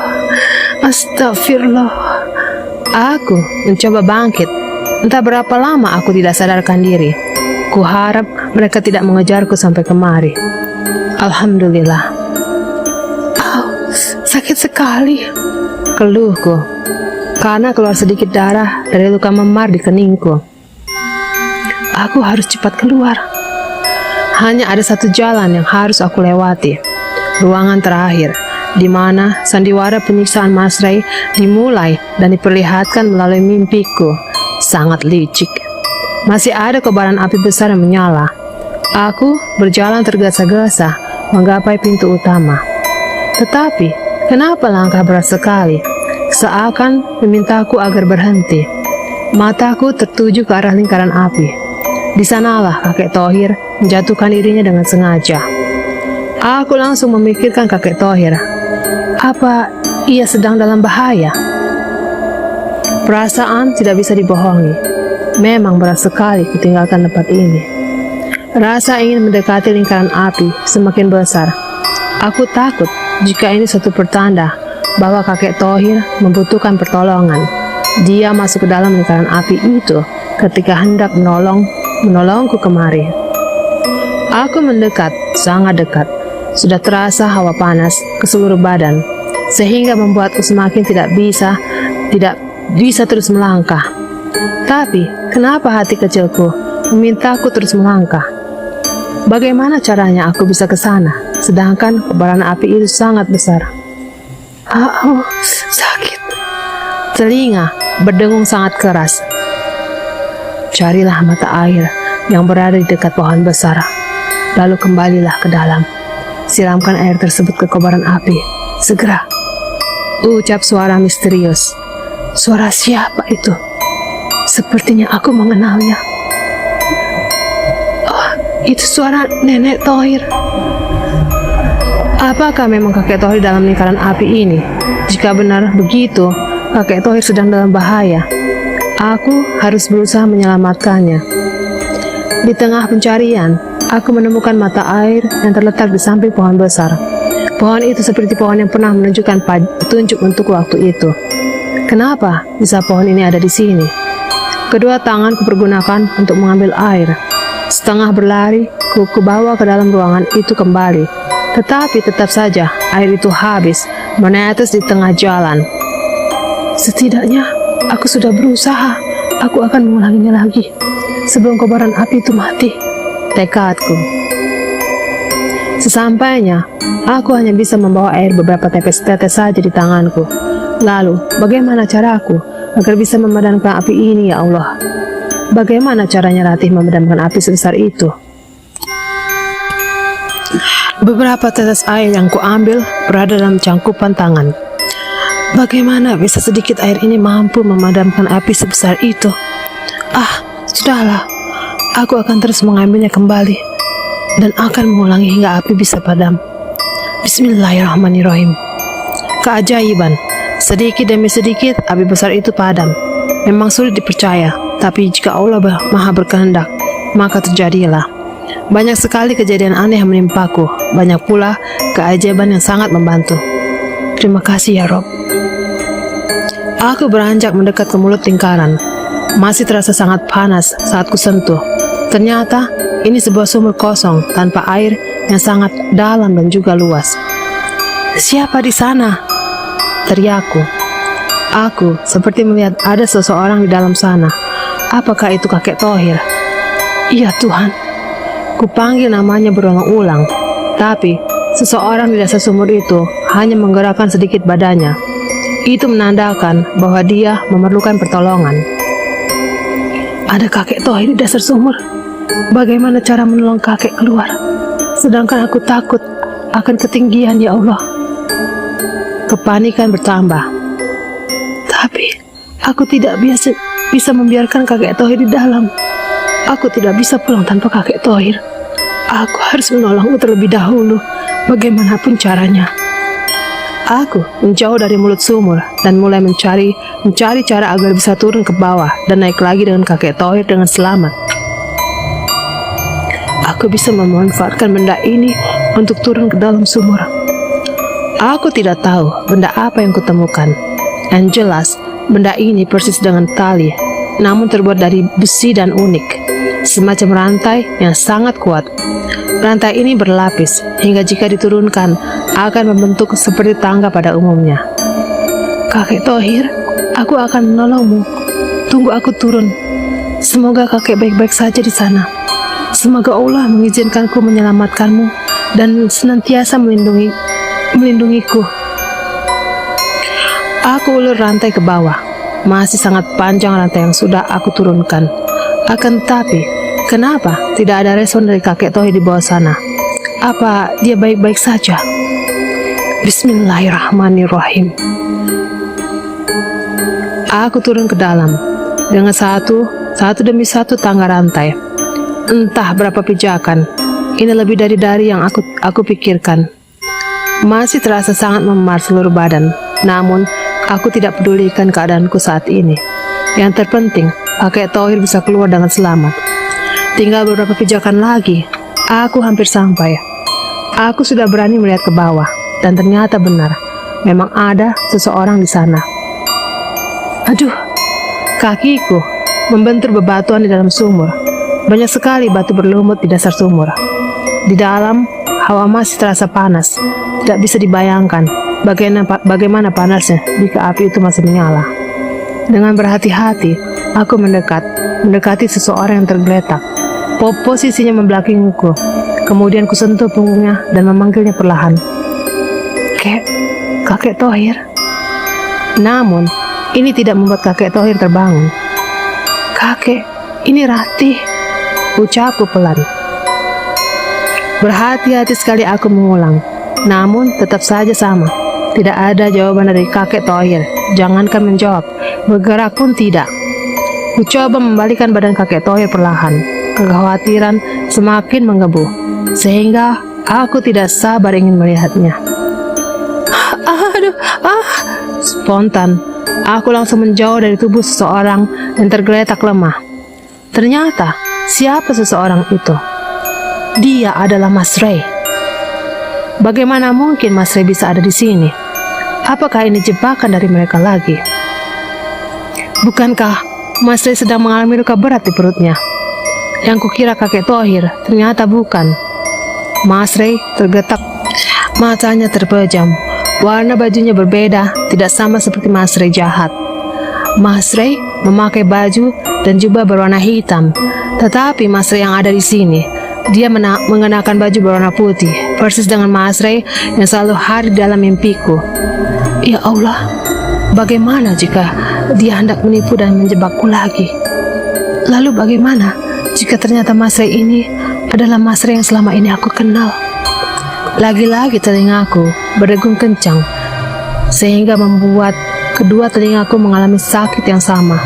astagfirullah. Aku mencoba bangkit. Entah berapa lama aku tidak sadarkan diri. Kuharap mereka tidak mengejarku sampai kemari. Alhamdulillah. Sakit sekali, keluhku, karena keluar sedikit darah dari luka memar di keningku. Aku harus cepat keluar. Hanya ada satu jalan yang harus aku lewati. Ruangan terakhir. di mana sandiwara penyiksaan Mas Ray dimulai dan diperlihatkan melalui mimpiku. Sangat licik. Masih ada kobaran api besar yang menyala. Aku berjalan tergesa-gesa menggapai pintu utama. Tetapi, kenapa langkah berat sekali? Seakan memintaku agar berhenti. Mataku tertuju ke arah lingkaran api. Di sanalah kakek Thohir menjatuhkan dirinya dengan sengaja. Aku langsung memikirkan kakek Thohir. Apa ia sedang dalam bahaya? Perasaan tidak bisa dibohongi. Memang berat sekali kutinggalkan tempat ini. Rasa ingin mendekati lingkaran api semakin besar. Aku takut jika ini suatu pertanda bahwa kakek Thohir membutuhkan pertolongan. Dia masuk ke dalam lingkaran api itu ketika hendak menolongku kemari. Aku mendekat, sangat dekat. Sudah terasa hawa panas ke seluruh badan, sehingga membuatku semakin tidak bisa terus melangkah. Tapi, kenapa hati kecilku memintaku terus melangkah? Bagaimana caranya aku bisa ke sana, sedangkan kobaran api itu sangat besar? Sakit. Telinga berdengung sangat keras. Carilah mata air yang berada di dekat pohon besar, lalu kembalilah ke dalam. Siramkan air tersebut ke kobaran api, segera. Ucap suara misterius. Suara siapa itu? Sepertinya aku mengenalnya. Itu suara nenek Thohir. Apakah memang kakek Thohir dalam lingkaran api ini? Jika benar begitu, kakek Thohir sedang dalam bahaya. Aku harus berusaha menyelamatkannya. Di tengah pencarian, aku menemukan mata air yang terletak di samping pohon besar. Pohon itu seperti pohon yang pernah menunjukkan petunjuk untuk waktu itu. Kenapa bisa pohon ini ada di sini? Kedua tanganku pergunakan untuk mengambil air. Setengah berlari, ku bawa ke dalam ruangan itu kembali. Tetapi tetap saja air itu habis, menetes di tengah jalan. Setidaknya aku sudah berusaha. Aku akan mengulanginya lagi sebelum kobaran api itu mati. Tekadku. Sesampainya, aku hanya bisa membawa air beberapa tetes saja di tanganku. Lalu, bagaimana caraku agar bisa memadamkan api ini, ya Allah? Bagaimana caranya Ratih memadamkan api sebesar itu? Beberapa tetes air yang kuambil berada dalam cangkupan tangan. Bagaimana bisa sedikit air ini mampu memadamkan api sebesar itu? Sudahlah. Aku akan terus mengambilnya kembali dan akan mengulangi hingga api bisa padam. Bismillahirrahmanirrahim. Keajaiban. Sedikit demi sedikit api besar itu padam. Memang sulit dipercaya, tapi jika Allah Maha berkehendak, maka terjadilah. Banyak sekali kejadian aneh yang menimpaku, banyak pula keajaiban yang sangat membantu. Terima kasih ya Rob. Aku beranjak mendekat ke mulut lingkaran. Masih terasa sangat panas saat kusentuh. Ternyata ini sebuah sumur kosong tanpa air yang sangat dalam dan juga luas. Siapa di sana? Teriakku. Aku seperti melihat ada seseorang di dalam sana. Apakah itu kakek Thohir? Iya Tuhan. Kupanggil namanya berulang-ulang, tapi seseorang di dasar sumur itu hanya menggerakkan sedikit badannya. Itu menandakan bahwa dia memerlukan pertolongan. Ada kakek Thohir di dasar sumur. Bagaimana cara menolong kakek keluar? Sedangkan aku takut akan ketinggian, ya Allah. Kepanikan bertambah. Tapi aku tidak bisa membiarkan kakek Thohir di dalam. Aku tidak bisa pulang tanpa kakek Thohir. Aku harus menolongmu terlebih dahulu, bagaimanapun caranya. Aku menjauh dari mulut sumur dan mulai mencari cara agar bisa turun ke bawah dan naik lagi dengan kakek Thohir dengan selamat. Aku bisa memanfaatkan benda ini untuk turun ke dalam sumur. Aku tidak tahu benda apa yang kutemukan. Yang jelas, benda ini persis dengan tali, namun terbuat dari besi dan unik, semacam rantai yang sangat kuat. Rantai ini berlapis, hingga jika diturunkan, akan membentuk seperti tangga pada umumnya. Kakek Thohir, aku akan menolongmu. Tunggu aku turun. Semoga kakek baik-baik saja di sana. Semoga Allah mengizinkanku menyelamatkanmu dan senantiasa melindungiku. Aku ulur rantai ke bawah. Masih sangat panjang rantai yang sudah aku turunkan. Akan tetapi, kenapa tidak ada respon dari kakek Tohir di bawah sana? Apa dia baik-baik saja? Bismillahirrahmanirrahim. Aku turun ke dalam dengan satu demi satu tangga rantai. Entah berapa pijakan, ini lebih dari yang aku pikirkan. Masih terasa sangat memar seluruh badan, namun aku tidak pedulikan keadaanku saat ini. Yang terpenting, kakek Tohir bisa keluar dengan selamat. Tinggal beberapa pijakan lagi, aku hampir sampai. Aku sudah berani melihat ke bawah, dan ternyata benar, memang ada seseorang di sana. Aduh, kakiku membentur bebatuan di dalam sumur. Banyak sekali batu berlumut di dasar sumur. Di dalam, hawa masih terasa panas. Tidak bisa dibayangkan bagaimana panasnya jika api itu masih menyala. Dengan berhati-hati, aku mendekati seseorang yang tergeletak. Posisinya membelakangku. Kemudian kusentuh punggungnya dan memanggilnya perlahan. Kakek Tohir. Namun, ini tidak membuat kakek Tohir terbangun. Kakek, ini Ratih, ucapku pelan. Berhati-hati sekali aku mengulang. Namun, tetap saja sama. Tidak ada jawaban dari kakek Tohir. Jangankan menjawab, bergerak pun tidak. Ku coba membalikan badan kakek Tohir perlahan. Kekhawatiran semakin menggebu, sehingga aku tidak sabar ingin melihatnya. Spontan, aku langsung menjauh dari tubuh seseorang yang tergeletak lemah. Ternyata, siapa seseorang itu? Dia adalah Mas Ray. Bagaimana mungkin Mas Ray bisa ada di sini? Apakah ini jebakan dari mereka lagi? Bukankah Mas Ray sedang mengalami luka berat di perutnya? Yang kukira kakek Tohir, ternyata bukan. Mas Ray tergetak, matanya terpejam. Warna bajunya berbeda, tidak sama seperti Mas Ray jahat. Mas Ray memakai baju dan jubah berwarna hitam, tetapi Mas Ray yang ada di sini, dia mengenakan baju berwarna putih, persis dengan Mas Ray yang selalu hadir dalam mimpiku. Ya Allah, bagaimana jika dia hendak menipu dan menjebakku lagi? Lalu bagaimana jika ternyata Mas Ray ini adalah Mas Ray yang selama ini aku kenal? Lagi-lagi telingaku berdegung kencang, sehingga membuat kedua telingaku mengalami sakit yang sama.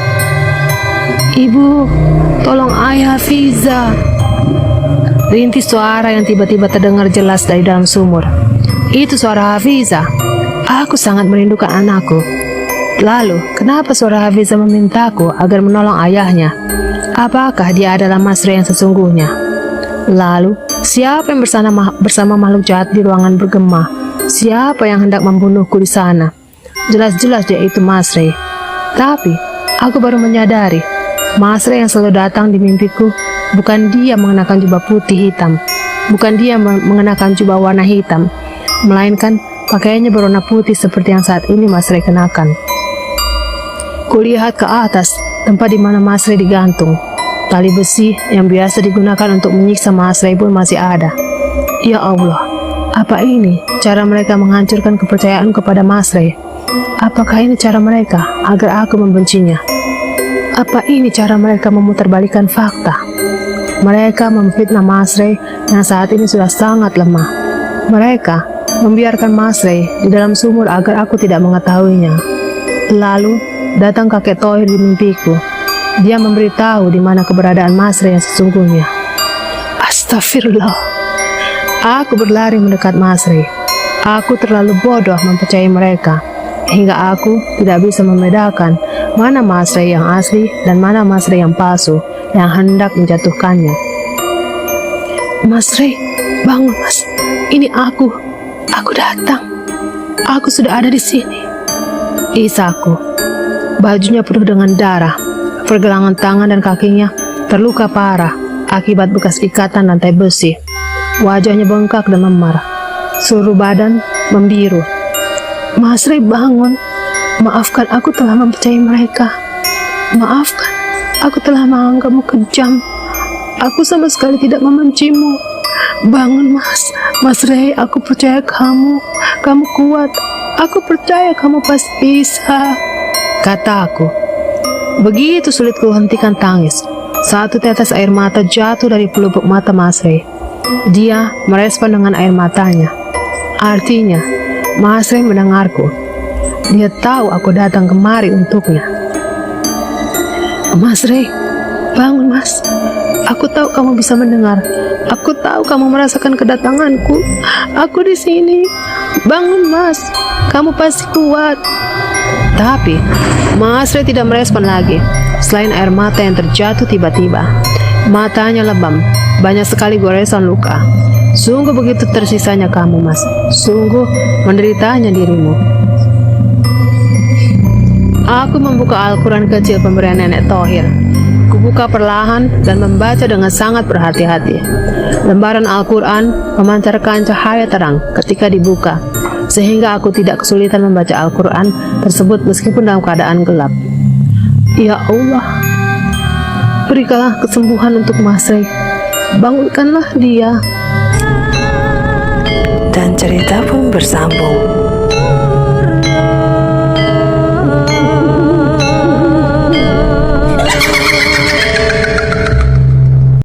Ibu, tolong ayah Hafiza. Rintis suara yang tiba-tiba terdengar jelas dari dalam sumur. Itu suara Hafiza. Aku sangat merindukan anakku. Lalu, kenapa suara Hafiza memintaku agar menolong ayahnya? Apakah dia adalah Mas Ray yang sesungguhnya? Lalu, siapa yang bersama makhluk jahat di ruangan bergema? Siapa yang hendak membunuhku di sana? Jelas-jelas dia itu Mas Ray. Tapi, aku baru menyadari, Mas Ray yang selalu datang di mimpiku, bukan dia mengenakan jubah putih hitam, bukan dia mengenakan jubah warna hitam, melainkan pakaiannya berwarna putih seperti yang saat ini Mas Ray kenakan. Kulihat ke atas, tempat di mana Mas Ray digantung. Tali besi yang biasa digunakan untuk menyiksa Mas Ray pun masih ada. Ya Allah, apa ini cara mereka menghancurkan kepercayaan kepada Mas Ray? Apakah ini cara mereka agar aku membencinya? Apa ini cara mereka memutarbalikkan fakta? Mereka memfitnah Mas Ray yang saat ini sudah sangat lemah. Mereka membiarkan Mas Ray di dalam sumur agar aku tidak mengetahuinya. Lalu datang kakek Tohir di mimpiku. Dia memberitahu di mana keberadaan Mas Ray yang sesungguhnya. Astagfirullah. Aku berlari mendekat Mas Ray. Aku terlalu bodoh mempercayai mereka, hingga aku tidak bisa membedakan mana Mas Ray yang asli dan mana Mas Ray yang palsu yang hendak menjatuhkannya. Mas Ray, bangun Mas. Ini aku. Aku datang. Aku sudah ada di sini. Isaku. Bajunya penuh dengan darah. Pergelangan tangan dan kakinya terluka parah akibat bekas ikatan rantai besi. Wajahnya bengkak dan memar. Seluruh badan membiru. Mas Ray, bangun. Maafkan, aku telah mempercayai mereka. Maafkan, aku telah menganggapmu kejam. Aku sama sekali tidak membencimu. Bangun Mas. Mas Ray, aku percaya kamu. Kamu kuat. Aku percaya kamu pasti bisa, kata aku. Begitu sulit ku hentikan tangis. Satu tetes air mata jatuh dari pelupuk mata Mas Rey. Dia merespon dengan air matanya. Artinya, Mas Rey mendengarku. Dia tahu aku datang kemari untuknya. Mas Rey, bangun Mas. Aku tahu kamu bisa mendengar. Aku tahu kamu merasakan kedatanganku. Aku di sini. Bangun Mas. Kamu pasti kuat. Tapi Mas Rey tidak merespon lagi. Selain air mata yang terjatuh tiba-tiba, matanya lebam. Banyak sekali goresan luka. Sungguh begitu tersisanya kamu Mas. Sungguh menderitanya dirimu. Aku membuka Al-Quran kecil pemberian Nenek Thohir. Kubuka perlahan dan membaca dengan sangat berhati-hati. Lembaran Al-Quran memancarkan cahaya terang ketika dibuka, sehingga aku tidak kesulitan membaca Al-Quran tersebut meskipun dalam keadaan gelap. Ya Allah, berikanlah kesembuhan untuk Mas Rey. Bangunkanlah dia. Dan cerita pun bersambung.